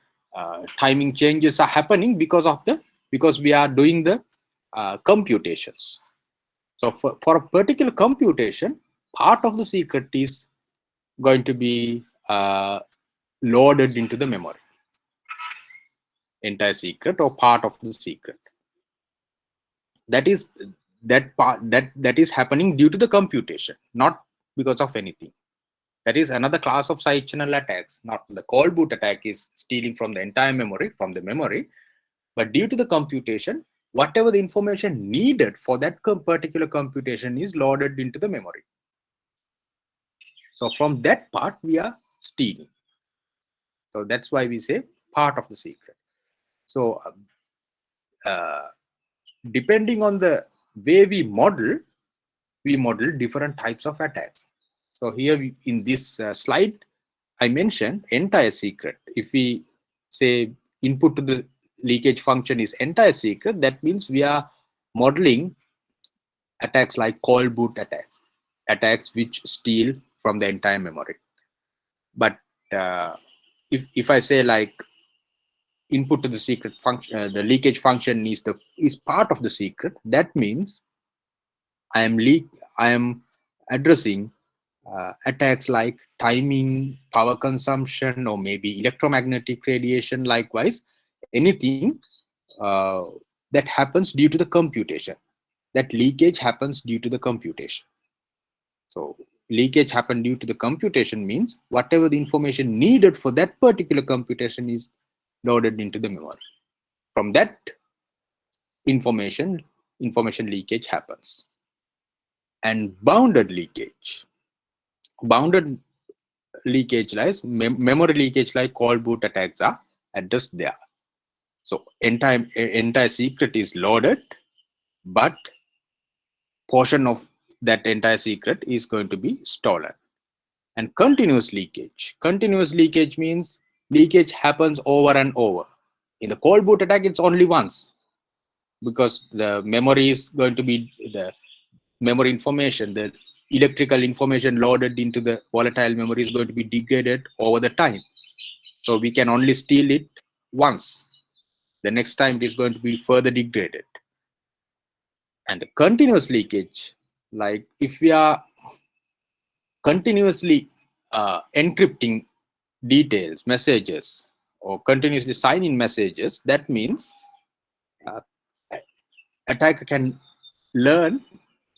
timing changes are happening because we are doing the computations. So for a particular computation, part of the secret is going to be loaded into the memory, entire secret or part of the secret. That is that is happening due to the computation, not because of anything. That is another class of side channel attacks. Not the cold boot attack is stealing from the entire memory, but due to the computation, whatever the information needed for that particular computation is loaded into the memory. So from that part, we are stealing. So that's why we say part of the secret. So depending on the way we model different types of attacks. So here in this slide, I mentioned entire secret. If we say input to the leakage function is entire secret, that means we are modeling attacks like cold boot attacks which steal from the entire memory. But if I say like input to the secret function, the leakage function is part of the secret. That means I am addressing attacks like timing, power consumption, or maybe electromagnetic radiation. Likewise, anything uh, that happens due to the computation. That leakage happens due to the computation. So leakage happened due to the computation means whatever the information needed for that particular computation is loaded into the memory. From that information leakage happens. And bounded leakage lies memory leakage like call boot attacks are addressed there. So entire secret is loaded, but portion of that entire secret is going to be stolen. And continuous leakage means leakage happens over and over. In the call boot attack, it's only once, because the memory is going to be the memory information, the electrical information loaded into the volatile memory is going to be degraded over the time. So we can only steal it once. The next time it is going to be further degraded. And the continuous leakage, like if we are continuously encrypting details, messages, or continuously signing messages, that means attacker can learn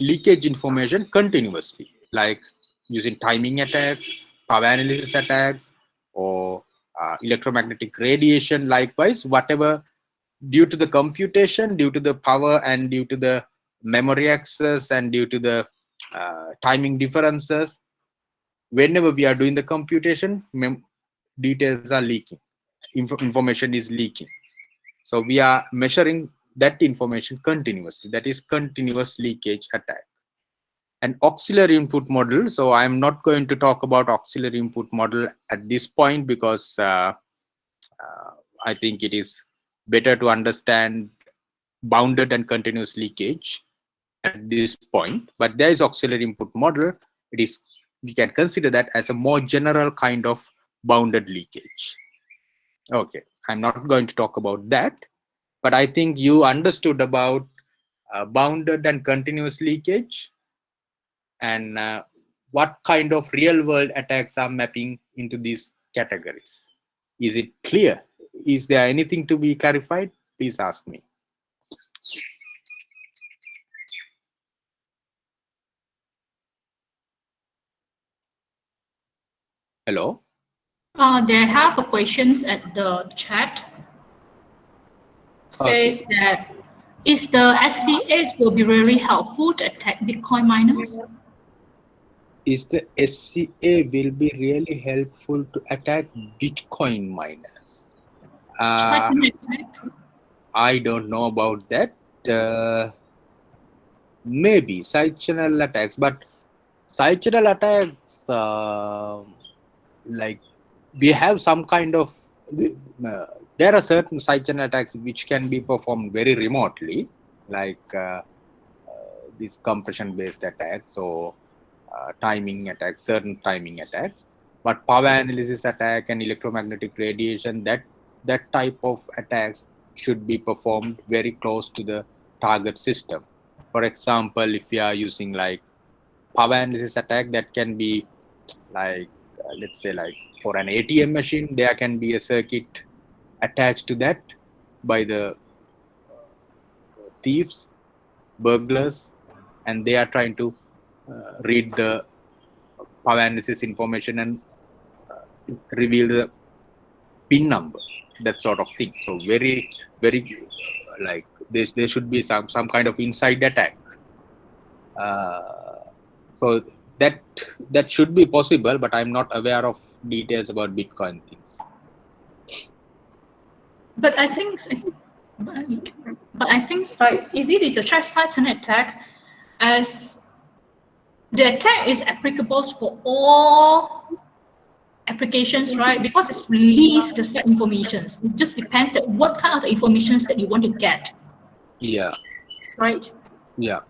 leakage information continuously, like using timing attacks, power analysis attacks, or electromagnetic radiation. Likewise, whatever due to the computation, due to the power, and due to the memory access, and due to the timing differences, whenever we are doing the computation, details are leaking, information is leaking. So we are measuring that information continuously. That is continuous leakage attack. An auxiliary input model. So I'm not going to talk about auxiliary input model at this point, because I think it is better to understand bounded and continuous leakage at this point. But there is auxiliary input model. It is, we can consider that as a more general kind of bounded leakage. Okay, I'm not going to talk about that, but I think you understood about bounded and continuous leakage, and what kind of real world attacks are mapping into these categories. Is it clear? Is there anything to be clarified? Please ask me. Hello? They have a questions at the chat. Says that is the SCAs will be really helpful to attack Bitcoin miners? Is the SCA will be really helpful to attack Bitcoin miners? I don't know about that. Maybe side channel attacks, but side channel attacks, like we have some kind of there are certain side channel attacks which can be performed very remotely, like these compression based attacks, or timing attacks, certain timing attacks. But power analysis attack and electromagnetic radiation, that type of attacks should be performed very close to the target system. For example, if we are using like power analysis attack, that can be like let's say like for an ATM machine, there can be a circuit attached to that by the thieves, burglars, and they are trying to read the power analysis information and reveal the pin number, that sort of thing. So very like there should be some kind of inside attack. So that should be possible, but I'm not aware of details about Bitcoin things. But I think like if it is a side channel attack, as the attack is applicable for all applications, right? Because it's released the set informations. It just depends that what kind of informations that you want to get. Yeah. Right. Yeah.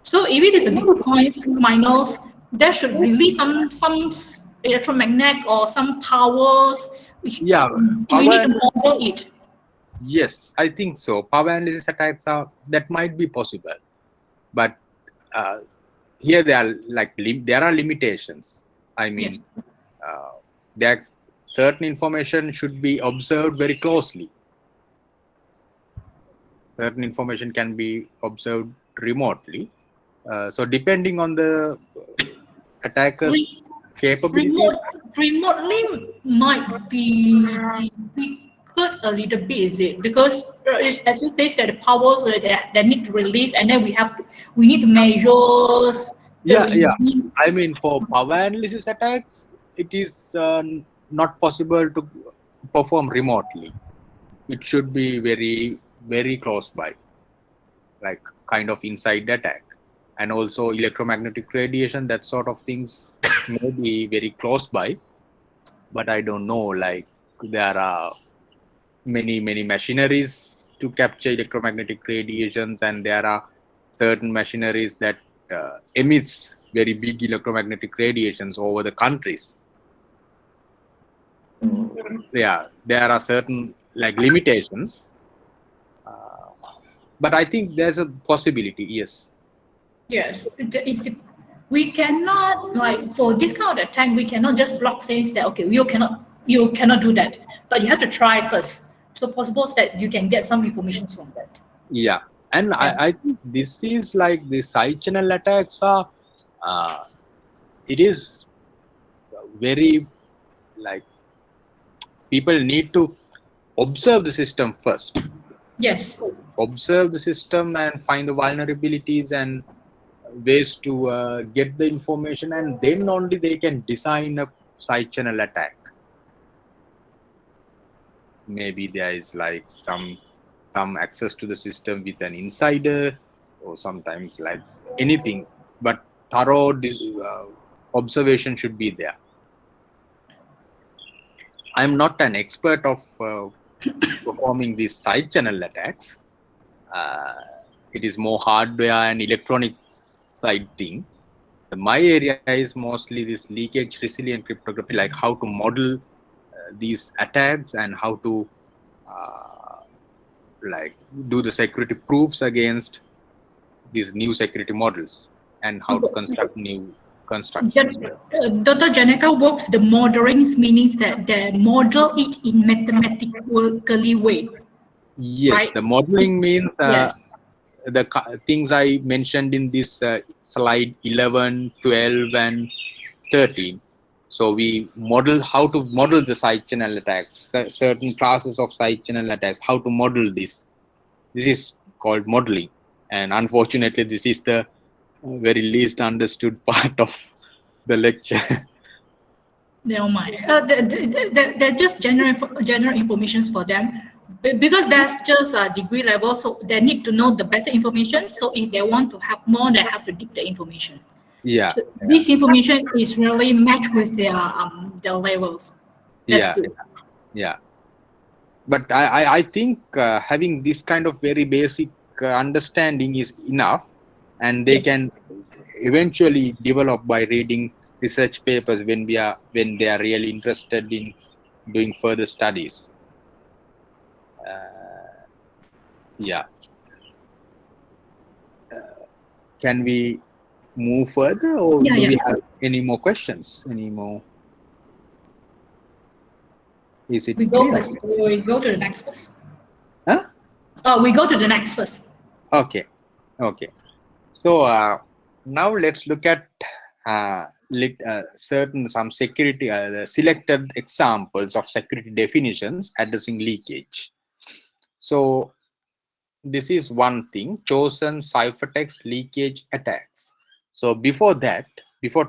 So if it is a Bitcoin miners, there should release some electromagnetic or some powers. Yeah. We need to model it. Yes, I think so. Power analysis attacks that might be possible, but uh, here there are there are limitations. I Yes. mean, that certain information should be observed very closely. Certain information can be observed remotely. So depending on the attacker's Re- capabilities, remotely might be difficult a little bit, is it? Because it's, as you say, that the powers that need to release, and then we need to measure the yeah. release. I mean, for power analysis attacks, it is not possible to perform remotely. It should be very close by, like kind of inside the attack. And also electromagnetic radiation, that sort of things may be very close by, but I don't know, like there are many machineries to capture electromagnetic radiations, and there are certain machineries that emits very big electromagnetic radiations over the countries. Yeah, there are certain like limitations, but I think there's a possibility. Yes. Yes, we cannot, like, for this kind of attack, we cannot just block says that okay, you cannot do that, but you have to try first. So possible that you can get some information from that. Yeah, and Yeah. I think this is like the side channel attacks are. Uh, it is very like people need to observe the system first. Yes. Observe the system and find the vulnerabilities and ways to get the information, and then only they can design a side channel attack. Maybe there is like some access to the system with an insider, or sometimes like anything, but thorough observation should be there. I'm not an expert of performing these side channel attacks. uh, it is more hardware and electronic side thing. My area is mostly this leakage resilient cryptography, like how to model these attacks and how to uh, like do the security proofs against these new security models, and how to construct new constructions. Dr. Janeka works the modeling, means that they model it in mathematically way, Yes, right? the modeling means Yes. the things I mentioned in this slide 11, 12, and 13. So we model how to model the side channel attacks, certain classes of side channel attacks, how to model this. This is called modeling. And unfortunately, this is the very least understood part of the lecture. Never mind. They're just general informations for them. Because that's just a degree level, so they need to know the basic information. So if they want to have more, they have to dig the information. Yeah, So this information is really matched with their levels. That's yeah, good. yeah. But I think having this kind of very basic understanding is enough, and they Yes. can eventually develop by reading research papers when they are really interested in doing further studies. Yeah. Can we move further, or Yeah, do we yeah. have any more questions? Any more? Is it We go clear? first. We go to the next first. Huh? We go to the next first. Okay. Okay. So now let's look at some security selected examples of security definitions addressing leakage. So this is one thing: chosen ciphertext leakage attacks. So before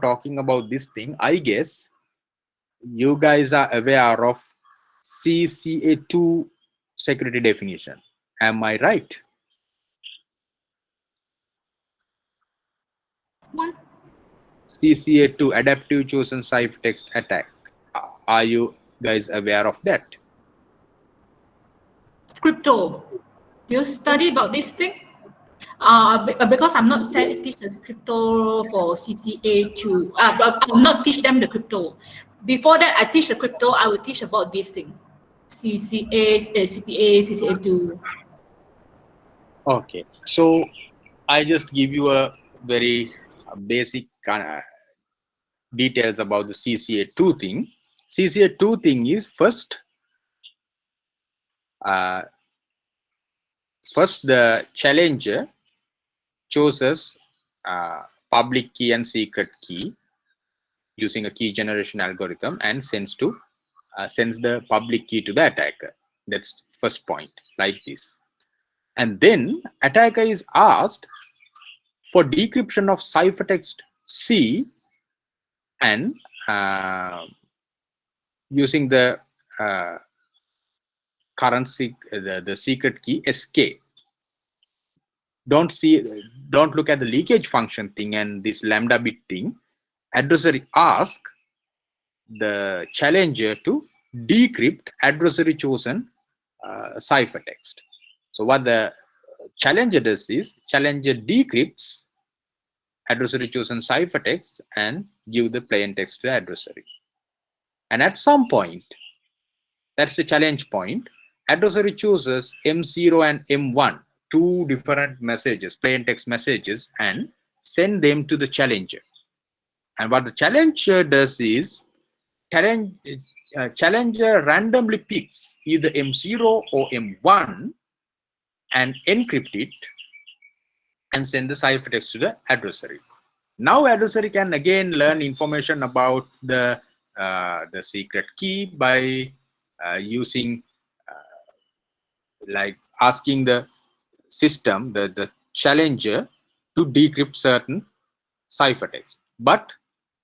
talking about this thing, I guess you guys are aware of CCA2 security definition. Am I right? One. CCA2, adaptive chosen ciphertext attack. Are you guys aware of that? Crypto. You study about this thing? Because I'm not teach the crypto for CCA to. But I'll not teach them the crypto. Before that, I teach the crypto. I will teach about this thing. CPA, CCA2. Okay, so I just give you a very basic details about the CCA2 thing. CCA2 thing is first the challenger chooses public key and secret key using a key generation algorithm and sends the public key to the attacker. That's first point, like this. And then attacker is asked for decryption of ciphertext C and using the the secret key SK. Don't look at the leakage function thing and this lambda bit thing. Adversary ask the challenger to decrypt adversary chosen ciphertext. So what the challenger does is challenger decrypts adversary chosen ciphertext and give the plain text to the adversary. And at some point, that's the challenge point, adversary chooses M0 and M1, two different messages, plain text messages, and send them to the challenger. And what the challenger does is challenger randomly picks either M0 or M1 and encrypt it and send the ciphertext to the adversary. Now adversary can again learn information about the secret key by using like asking the system, the challenger, to decrypt certain ciphertext. But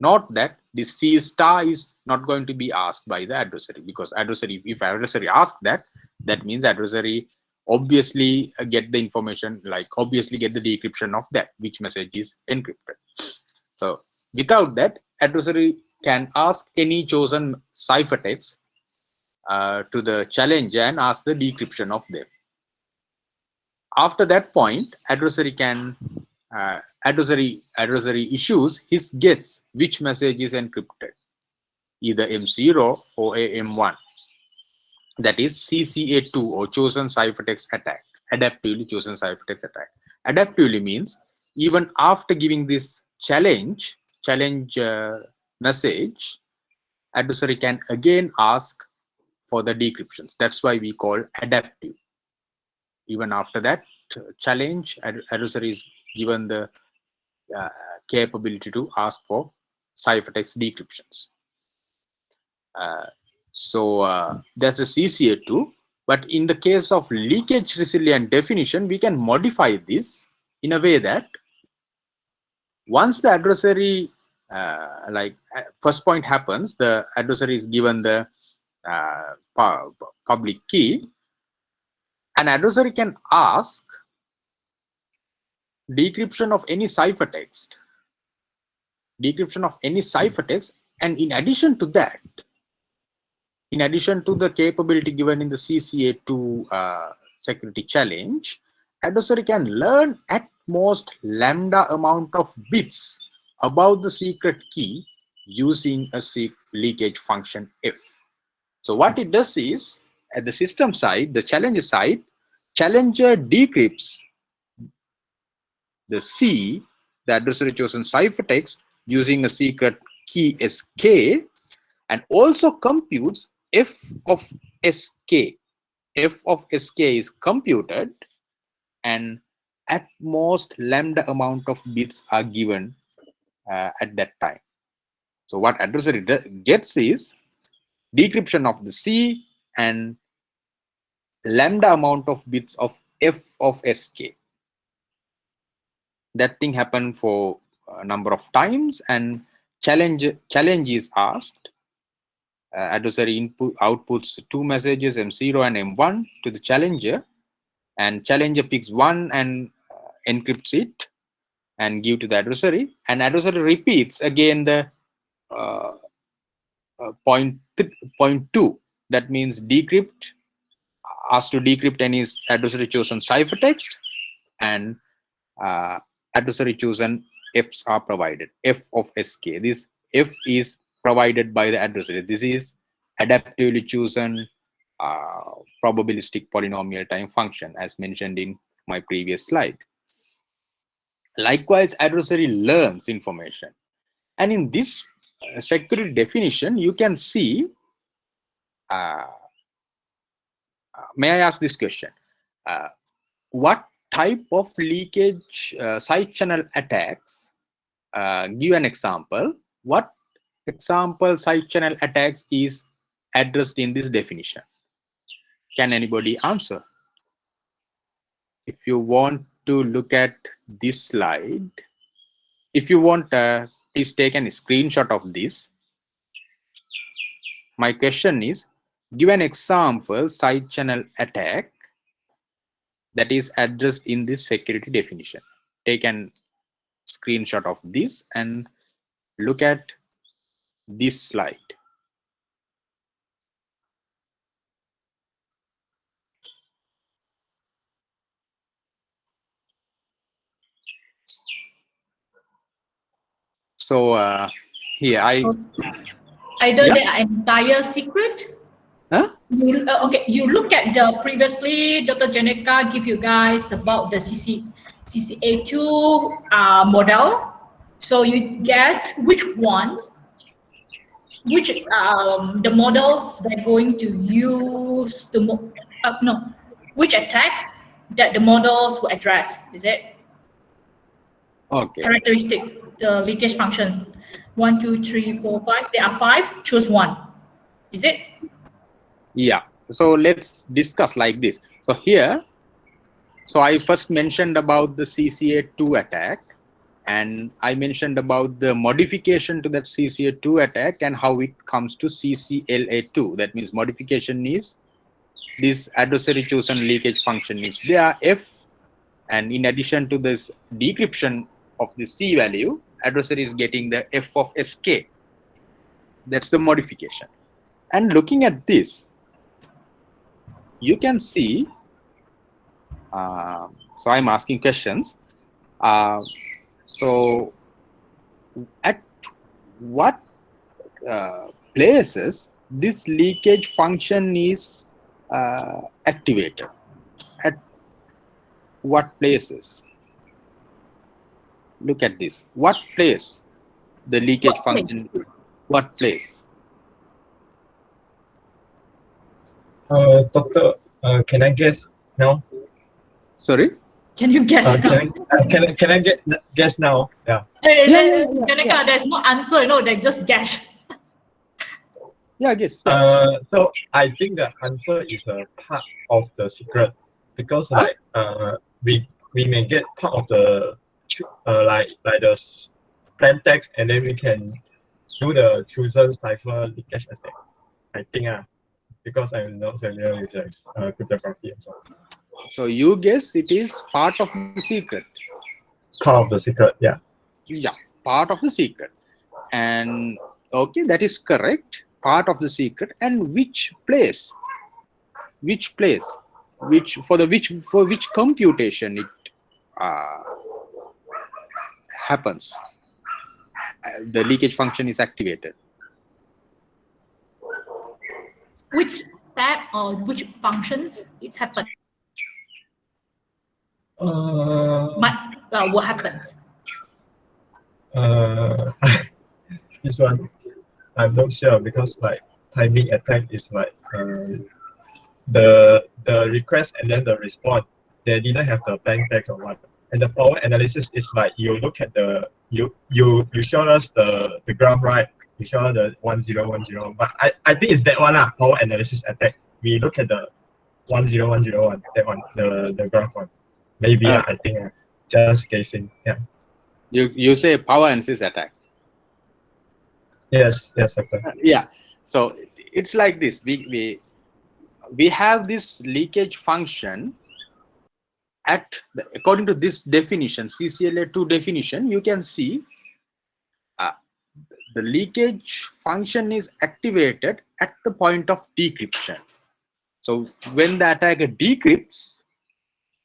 note that this C star is not going to be asked by the adversary, because if adversary asks that, that means adversary obviously get the information, like obviously get the decryption of that, which message is encrypted. So without that, adversary can ask any chosen ciphertext to the challenger and ask the decryption of them. After that point, adversary issues his guess which message is encrypted, either M0 or M1. That is CCA2, or chosen ciphertext attack, adaptively chosen ciphertext attack. Adaptively means even after giving this challenge message, adversary can again ask for the decryptions. That's why we call adaptive. Even after that challenge, adversary is given the capability to ask for ciphertext decryptions. So that's a CCA2. But in the case of leakage resilient definition, we can modify this in a way that once the adversary first point happens, the adversary is given the public key, an adversary can ask decryption of any ciphertext, and in addition to that, in addition to the capability given in the CCA2 security challenge, adversary can learn at most lambda amount of bits about the secret key using a leakage function F. So what it does is, at the system side, the challenger side, challenger decrypts the C, the adversary chosen ciphertext, using a secret key SK, and also computes F of SK. F of SK is computed, and at most lambda amount of bits are given at that time. So what adversary gets is decryption of the C and lambda amount of bits of F of SK. That thing happened for a number of times, and challenge is asked. Adversary outputs two messages, M0 and M1, to the challenger, and challenger picks one and encrypts it and give to the adversary, and adversary repeats again the point 2. That means decrypt, asked to decrypt any adversary chosen ciphertext, and adversary chosen Fs are provided, F of SK. This F is provided by the adversary. This is adaptively chosen probabilistic polynomial time function, as mentioned in my previous slide. Likewise, adversary learns information. And in this security definition, you can see, may I ask this question? What type of leakage side channel attacks, give an example, what example side channel attacks is addressed in this definition? Can anybody answer? If you want to look at this slide, if you want, please take a screenshot of this. My question is, give an example side channel attack that is addressed in this security definition. Take an screenshot of this and look at this slide. So here Either Yeah. the entire secret. Huh? Okay, you look at the previously Dr. Janeka give you guys about the CCA2 model. So you guess which one, which the models they're going to use the which attack that the models will address, is it? Okay. Characteristic, the leakage functions. 1, 2, 3, 4, 5. There are 5. Choose one. Is it? Yeah. So let's discuss like this. So here, so I first mentioned about the CCA2 attack, and I mentioned about the modification to that CCA2 attack and how it comes to CCLA2. That means modification is this adversary chosen leakage function is there F, and in addition to this decryption of the C value, adversary is getting the F of SK. That's the modification. And looking at this, you can see, so I'm asking questions. So at what places this leakage function is activated? At what places? Look at this. What place the leakage function? What place? Doctor, can I guess now? Sorry. Can you guess? Can I guess now? Yeah. Janeka, there's no answer. They just guess. Yeah, I guess. So I think the answer is a part of the secret, because like we may get part of the like the plain text, and then we can do the chosen cipher leakage attack. I think because I'm not familiar with cryptography and so on. So you guess it is part of the secret. Part of the secret, yeah. Yeah, part of the secret. And okay, that is correct. Part of the secret. And which place? Which place? For which computation it happens? The leakage function is activated. Which step or which functions it happens? What happens? This one I'm not sure, because like timing attack is like the request and then the response, they didn't have the plain text or what. And the power analysis is like you look at the you show us the graph, right? You show the 10101, but I think it's that one power analysis attack. We look at the 10101, that one, the graph one. Maybe I think just guessing. Yeah. You say power analysis attack. Yes, doctor. Yeah. So it's like this. We have this leakage function according to this definition, CCLA2 definition. You can see the leakage function is activated at the point of decryption. So when the attacker decrypts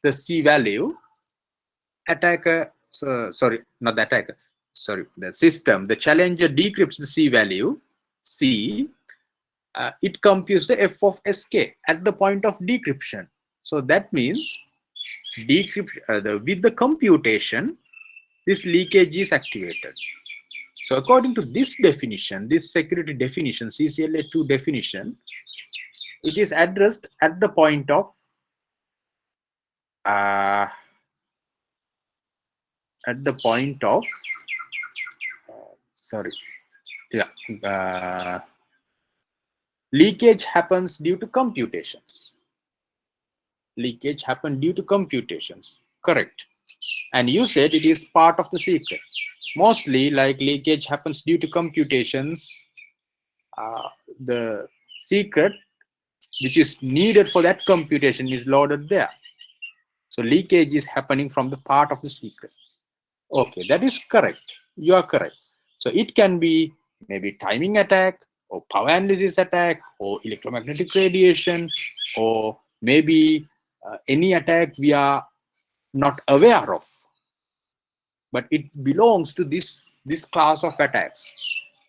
the C value, the system, the challenger decrypts the C value, C, it computes the f of sk at the point of decryption. So that means with the computation, this leakage is activated. So according to this definition, this security definition, CCLA2 definition, it is addressed at the point of leakage happens due to computations. Leakage happened due to computations, correct? And you said it is part of the secret. Mostly, like leakage happens due to computations, the secret which is needed for that computation is loaded there. So leakage is happening from the part of the secret. Okay, that is correct. You are correct. So it can be maybe timing attack or power analysis attack or electromagnetic radiation, or maybe any attack we are not aware of. But it belongs to this class of attacks.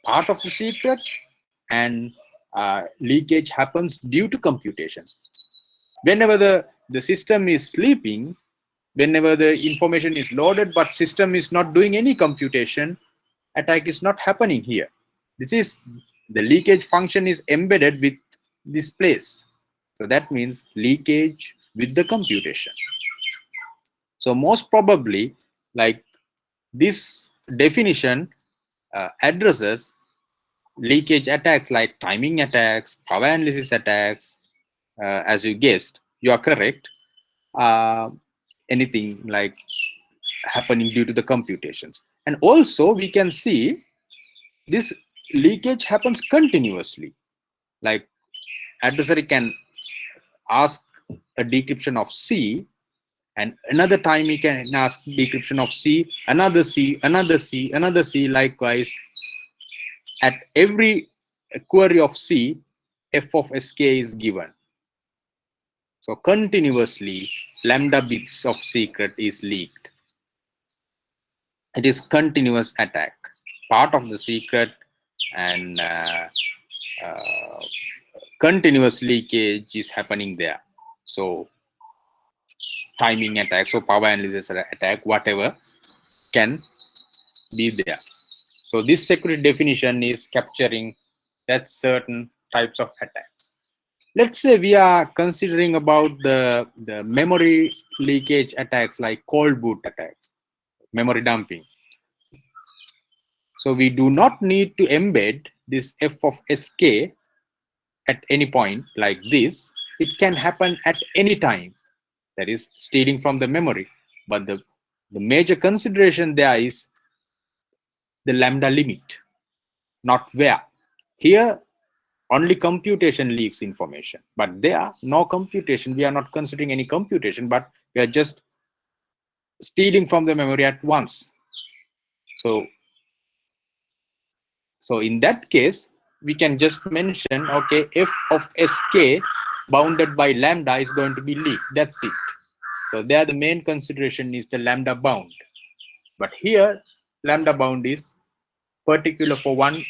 Part of the secret, and leakage happens due to computations. Whenever the system is sleeping, whenever the information is loaded but system is not doing any computation, attack is not happening here. This is the leakage function is embedded with this place. So that means leakage with the computation. So most probably, like, this definition addresses leakage attacks like timing attacks, power analysis attacks. As you guessed, you are correct. Anything like happening due to the computations. And also we can see this leakage happens continuously. Like adversary can ask a decryption of C, and another time he can ask decryption of C, another C, another C, another C. Likewise, at every query of C, f of sk is given. So continuously lambda bits of secret is leaked. It is continuous attack, part of the secret, and continuous leakage is happening there. So timing attack, so power analysis attack, whatever can be there. So this security definition is capturing that certain types of attacks. Let's say we are considering about the memory leakage attacks like cold boot attacks, memory dumping. So we do not need to embed this f of sk at any point like this. It can happen at any time, that is stealing from the memory. But the major consideration there is the lambda limit, not where. Here only computation leaks information, but there no computation. We are not considering any computation, but we are just stealing from the memory at once. So in that case, we can just mention, okay, f of sk bounded by lambda is going to be leaked. That's it. So there the main consideration is the lambda bound. But here lambda bound is particular for one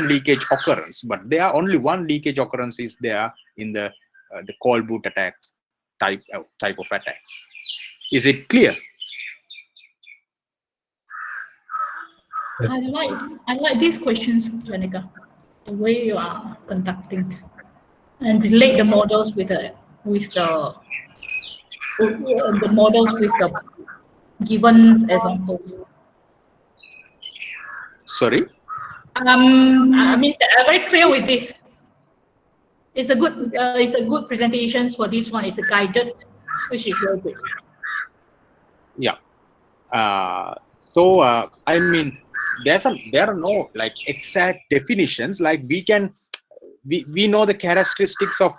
leakage occurrence. But there are only one leakage occurrence is there in the cold boot attacks type of attacks. Is it clear? I like these questions, Janika, the way you are conducting this, and relate the models with the models with the given examples. Sorry. I mean, I'm very clear with this. It's a good presentation for this one. It's a guided, which is very good. Yeah. So I mean, there are no like exact definitions. Like we know the characteristics of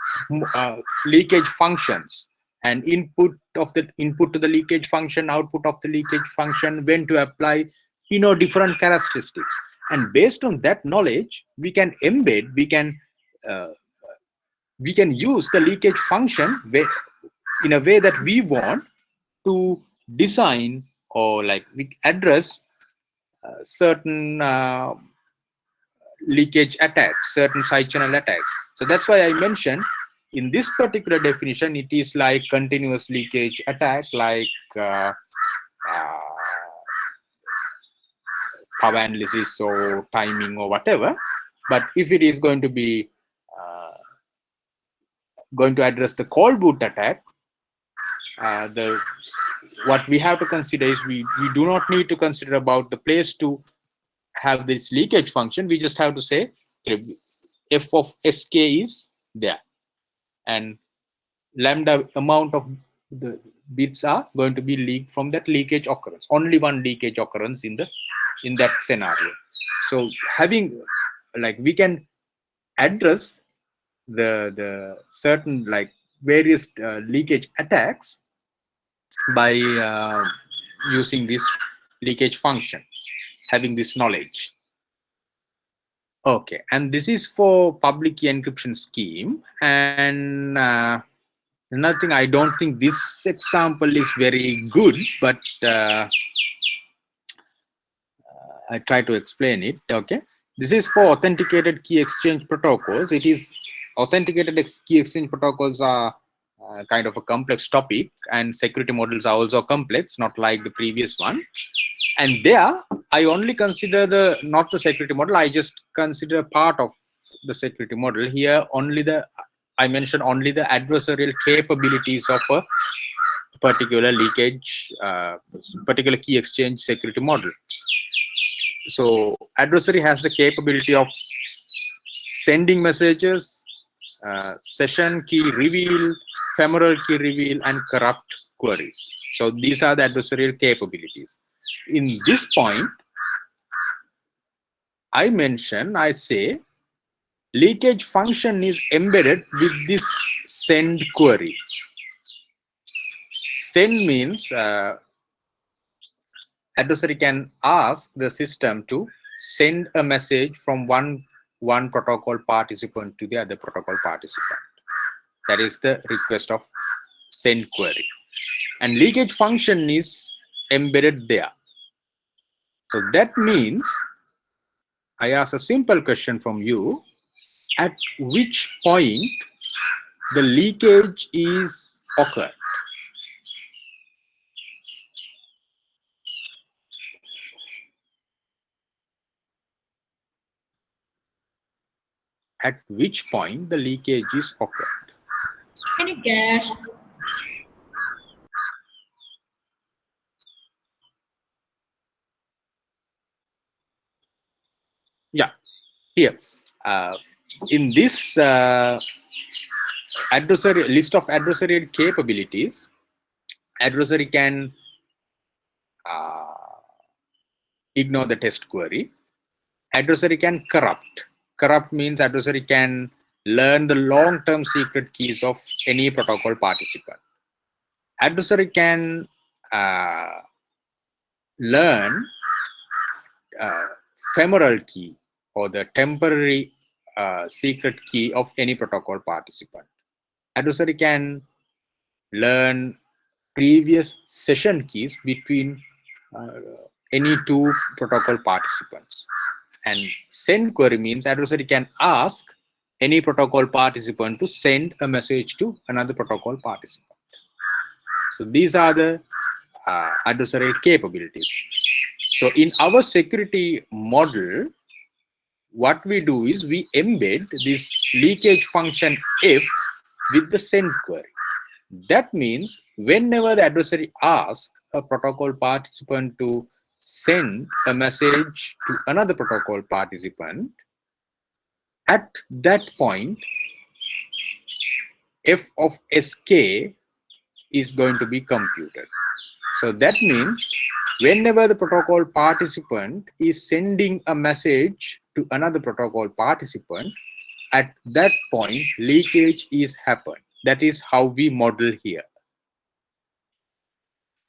leakage functions, and input to the leakage function, output of the leakage function, when to apply, different characteristics. And based on that knowledge, we can embed, we can use the leakage function in a way that we want to design, or like we address certain leakage attacks, certain side channel attacks. So that's why I mentioned in this particular definition, it is like continuous leakage attack, like power analysis or timing or whatever. But if it is going to be going to address the cold boot attack, what we have to consider is we do not need to consider about the place to have this leakage function. We just have to say f of sk is there, and lambda amount of the bits are going to be leaked from that leakage occurrence. Only one leakage occurrence in that scenario. So having, like, we can address the certain, like, various leakage attacks by using this leakage function, having this knowledge. Okay, and this is for public key encryption scheme. And another thing, I don't think this example is very good, but I try to explain it. Okay, this is for authenticated key exchange protocols. It is authenticated key exchange protocols are kind of a complex topic, and security models are also complex, not like the previous one. And there, I only consider not the security model. I just consider part of the security model here. I mentioned only the adversarial capabilities of a particular leakage, particular key exchange security model. So adversary has the capability of sending messages, session key reveal, ephemeral key reveal, and corrupt queries. So these are the adversarial capabilities. In this point, I say leakage function is embedded with this send query. Send means adversary can ask the system to send a message from one protocol participant to the other protocol participant. That is the request of send query. And leakage function is embedded there. So that means I ask a simple question from you: at which point the leakage is occurred? At which point the leakage is occurred? Can you guess? Yeah, here in this adversary list of adversarial capabilities, adversary can ignore the test query. Adversary can corrupt. Corrupt means adversary can learn the long-term secret keys of any protocol participant. Adversary can learn ephemeral key or the temporary secret key of any protocol participant. Adversary can learn previous session keys between any two protocol participants. And send query means adversary can ask any protocol participant to send a message to another protocol participant. So these are the adversarial capabilities. So in our security model, what we do is we embed this leakage function F with the send query. That means whenever the adversary asks a protocol participant to send a message to another protocol participant, at that point, f of sk is going to be computed. So that means whenever the protocol participant is sending a message to another protocol participant, at that point, leakage is happened. That is how we model here.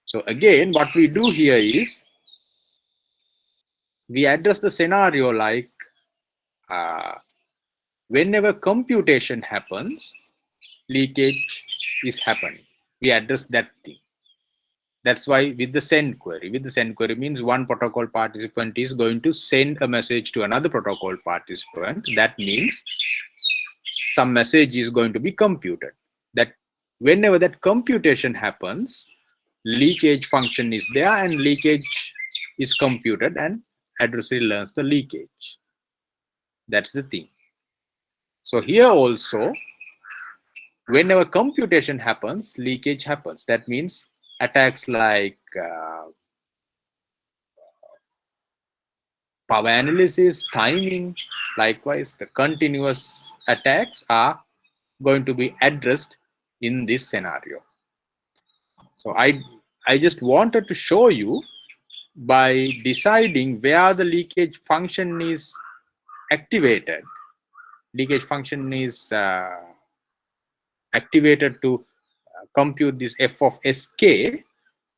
So again, what we do here is we address the scenario like whenever computation happens, leakage is happening. We address that thing. That's why with the send query means one protocol participant is going to send a message to another protocol participant. That means some message is going to be computed. That whenever that computation happens, leakage function is there and leakage is computed and adversary learns the leakage. That's the thing. So here also, whenever computation happens, leakage happens. That means attacks like power analysis, timing, likewise, the continuous attacks are going to be addressed in this scenario. So I just wanted to show you by deciding where the leakage function is activated. Leakage function is activated to compute this f of sk.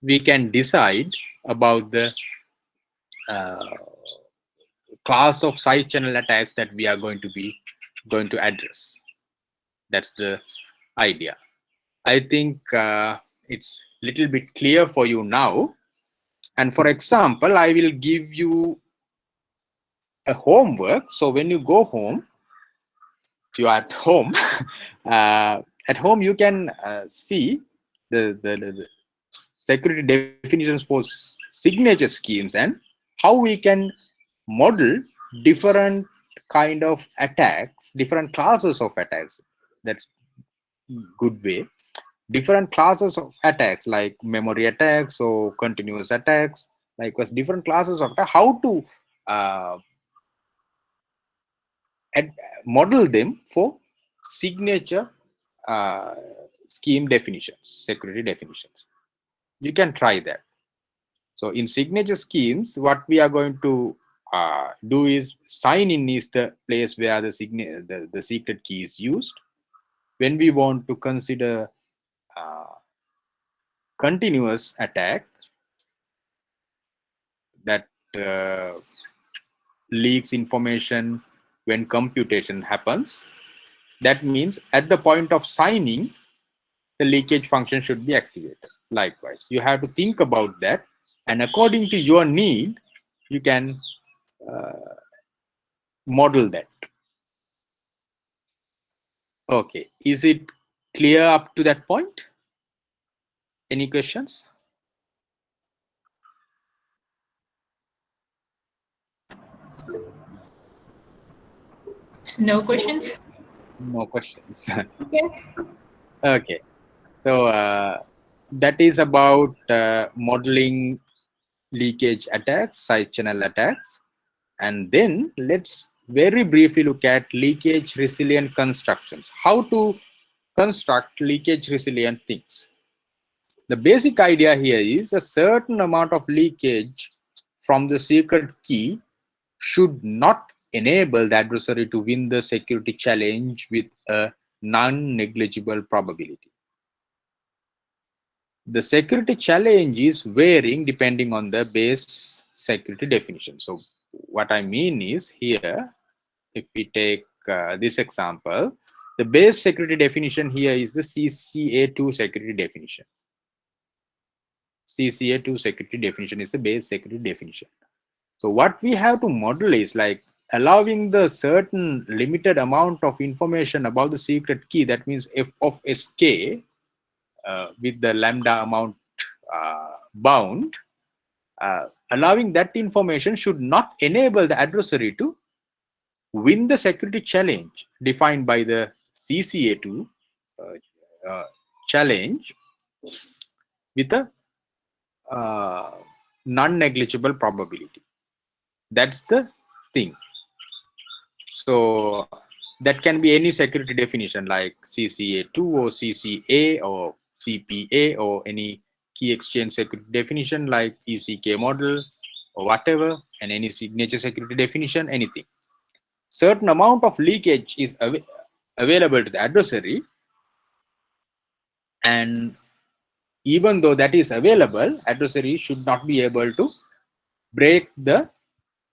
We can decide about the class of side channel attacks that we are going to address. That's the idea. I think it's a little bit clear for you now. And for example, I will give you a homework. So when you go home, if you are at home, you can see the security definitions for signature schemes and how we can model different kind of attacks, different classes of attacks. That's good way. Different classes of attacks like memory attacks or continuous attacks, likewise different classes of attack, how to model them for signature scheme definitions, security definitions. You can try that. So in signature schemes, what we are going to do is sign in is the place where the secret key is used. When we want to consider continuous attack that leaks information when computation happens, that means at the point of signing, the leakage function should be activated. Likewise, you have to think about that, and according to your need, you can model that. Okay, is it clear up to that point? Any questions? No questions? No questions. Okay. Okay, so that is about modeling leakage attacks, side channel attacks. And then let's very briefly look at leakage resilient constructions. How to construct leakage resilient things. The basic idea here is a certain amount of leakage from the secret key should not enable the adversary to win the security challenge with a non-negligible probability. The security challenge is varying depending on the base security definition. So what I mean is here, if we take this example, the base security definition here is the CCA2 security definition. CCA2 security definition is the base security definition. So what we have to model is like allowing the certain limited amount of information about the secret key. That means f of sk with the lambda amount bound, allowing that information should not enable the adversary to win the security challenge defined by the CCA2 challenge with a non-negligible probability. That's the thing. So that can be any security definition like CCA2 or CCA or CPA or any key exchange security definition like ECK model or whatever, and any signature security definition, anything. Certain amount of leakage is available to the adversary, and even though that is available, adversary should not be able to break the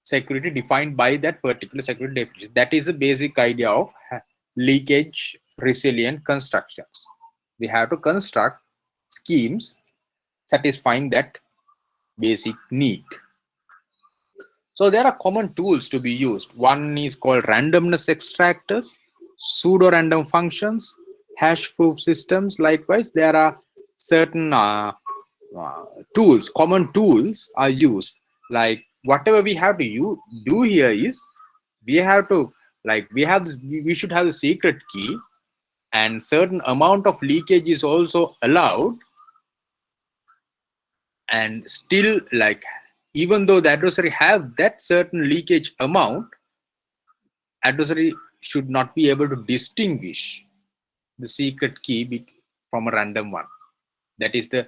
security defined by that particular security definition. That is the basic idea of leakage resilient constructions. We have to construct schemes satisfying that basic need. So there are common tools to be used. One is called randomness extractors, pseudo-random functions, hash proof systems. Likewise, there are certain tools, common tools are used. Like whatever we have to do here is we have to we should have the secret key, and certain amount of leakage is also allowed, and still even though the adversary have that certain leakage amount, adversary should not be able to distinguish the secret key from a random one. That is the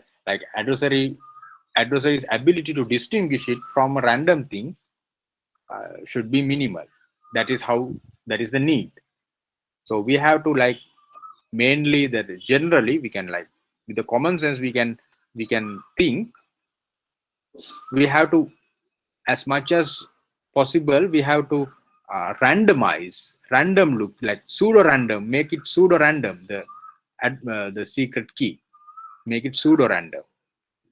adversary's ability to distinguish it from a random thing should be minimal. That is the need. So we have to mainly that generally we can with the common sense we can think we have to, as much as possible, we have to random look, like pseudo random, make it pseudo random, the secret key, make it pseudo random,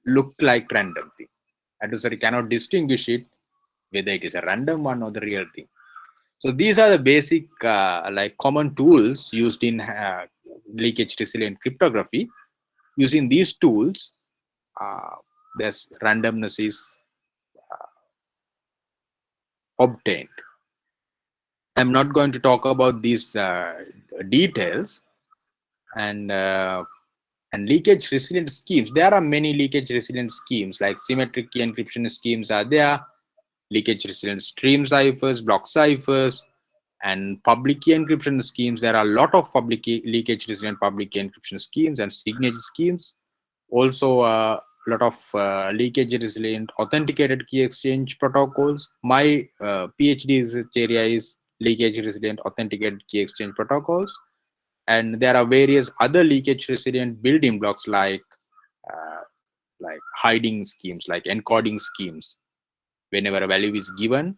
look like random thing. Adversary cannot distinguish it whether it is a random one or the real thing. So these are the basic common tools used in leakage resilient cryptography. Using these tools, this randomness is obtained. I'm not going to talk about these details. And leakage resilient schemes, there are many leakage resilient schemes, like symmetric key encryption schemes are there, leakage resilient stream ciphers, block ciphers, and public key encryption schemes. There are a lot of leakage resilient public key encryption schemes and signature schemes. Also a lot of leakage resilient authenticated key exchange protocols. My PhD research area is leakage resilient authenticated key exchange protocols, and there are various other leakage resilient building blocks like hiding schemes, like encoding schemes. Whenever a value is given,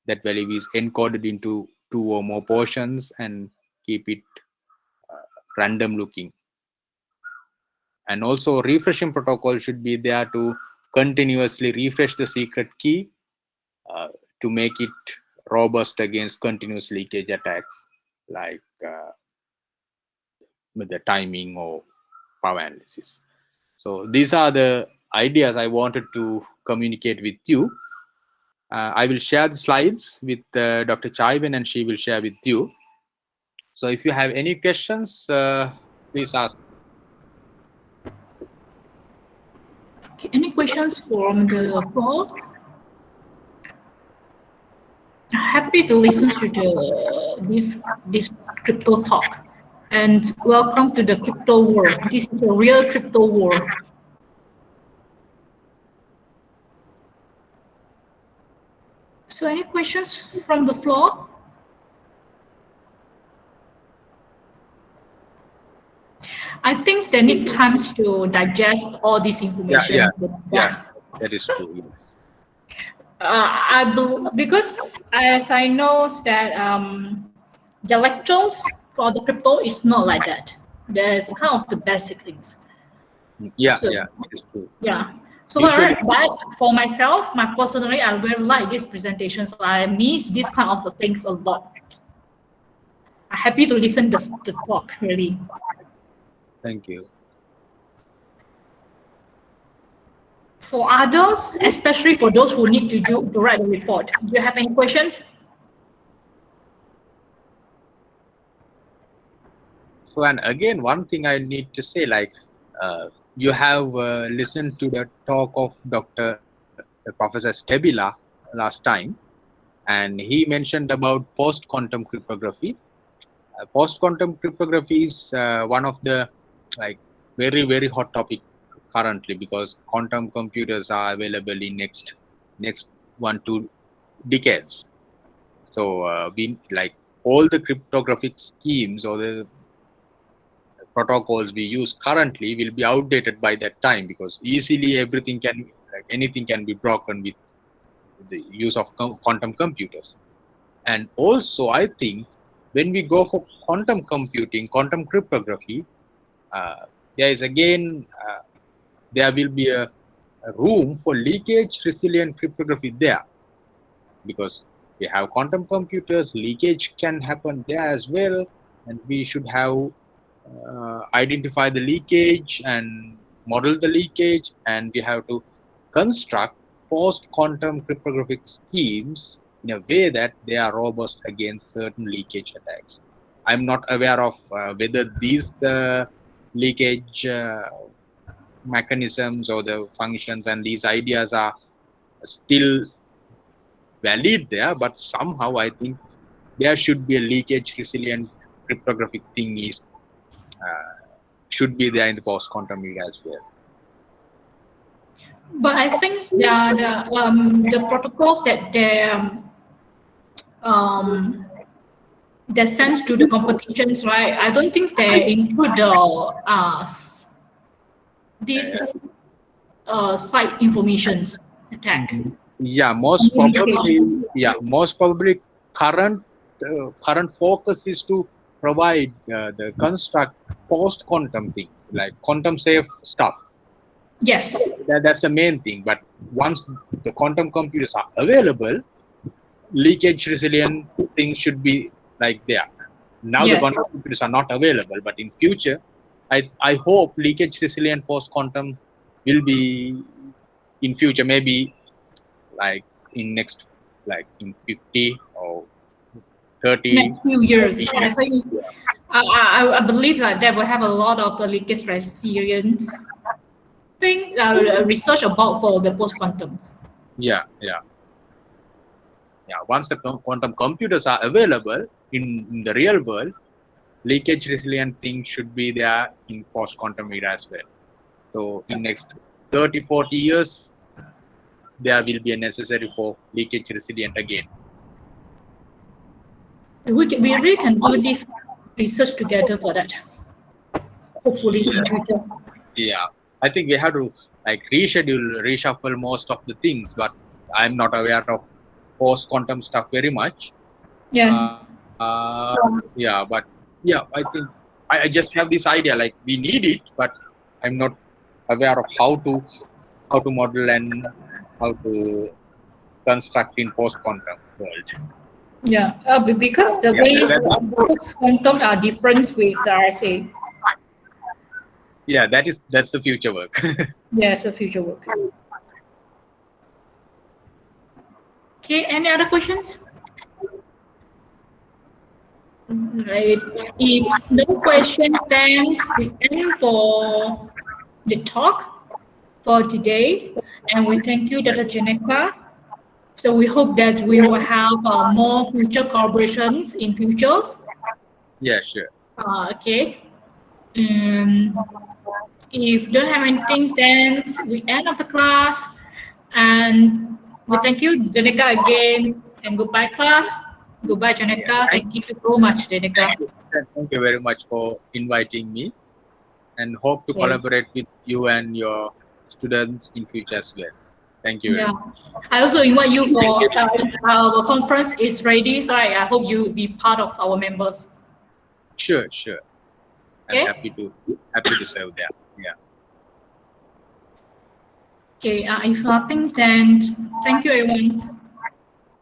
that value is encoded into 2 or more portions and keep it random looking. And also refreshing protocol should be there to continuously refresh the secret key to make it robust against continuous leakage attacks, like with the timing or power analysis. So these are the ideas I wanted to communicate with you. I will share the slides with Dr. Chaiven, and she will share with you. So if you have any questions, please ask. Okay, any questions from the floor? Happy to listen to this crypto talk, and welcome to the crypto world. This is a real crypto world. So any questions from the floor? I think they need times to digest all this information. Yeah, that is true. Yes. Because as I know that the electrons for the crypto is not like that. There's kind of the basic things. Yeah, it is true. Yeah. So but for myself, personally, I really like this presentation. So I miss this kind of things a lot. I'm happy to listen to the talk, really. Thank you. For others, especially for those who need to write a report, do you have any questions? So, and again, one thing I need to say, you have listened to the talk of Professor Stebila last time, and he mentioned about post-quantum cryptography. Post-quantum cryptography is one of the very, very hot topic currently, because quantum computers are available in next 1-2 decades. So we all the cryptographic schemes or the protocols we use currently will be outdated by that time, because easily anything can be broken with the use of quantum computers. And also I think when we go for quantum computing, quantum cryptography, there is again there will be a room for leakage resilient cryptography there, because we have quantum computers, leakage can happen there as well, and we should have identify the leakage and model the leakage, and we have to construct post-quantum cryptographic schemes in a way that they are robust against certain leakage attacks. I'm not aware of whether these leakage mechanisms or the functions and these ideas are still valid there, but somehow I think there should be a leakage resilient cryptographic thing is should be there in the post-quantum era as well. But I think the protocols that they sent to the competitions, right? I don't think they include these site informations attack. Yeah, most probably current focus is to provide the construct post-quantum things like quantum safe stuff. Yes. That's the main thing. But once the quantum computers are available, leakage resilient things should be like there. Now the quantum computers are not available, but in future, I hope leakage resilient post-quantum will be in future, maybe like in next, like in 50 or 30 next few years. I think I believe that they will have a lot of the leakage resilience thing research about for the post-quantums. Yeah. Once the quantum computers are available in the real world, leakage resilient things should be there in post-quantum era as well. So in next 30-40 years, there will be a necessary for leakage resilient again. We really can do this research together for that. Hopefully in future. Yeah, I think we have to like reshuffle most of the things, but I'm not aware of post-quantum stuff very much. Yes. But I think I just have this idea like we need it, but I'm not aware of how to model and how to construct in post-quantum world. Yeah, because the ways post-quantum are different with RSA. Yeah, that's the future work. Yeah, it's a future work. Okay, any other questions? Right. If no questions, then we end for the talk for today. And we thank you, Dr. Janeka. So we hope that we will have more future collaborations in futures. Yeah, sure. Okay. If you don't have anything, then we end of the class. And we thank you, Janeka, again. And goodbye, class. Goodbye, Janeka. Thank you so much, Janeka. Thank you very much for inviting me, and hope to collaborate with you and your students in future as well. Thank you very much. I also invite you for our conference is ready, so I hope you will be part of our members. Sure. I'm happy to serve there. Yeah. Okay, if nothing, then thank you, everyone.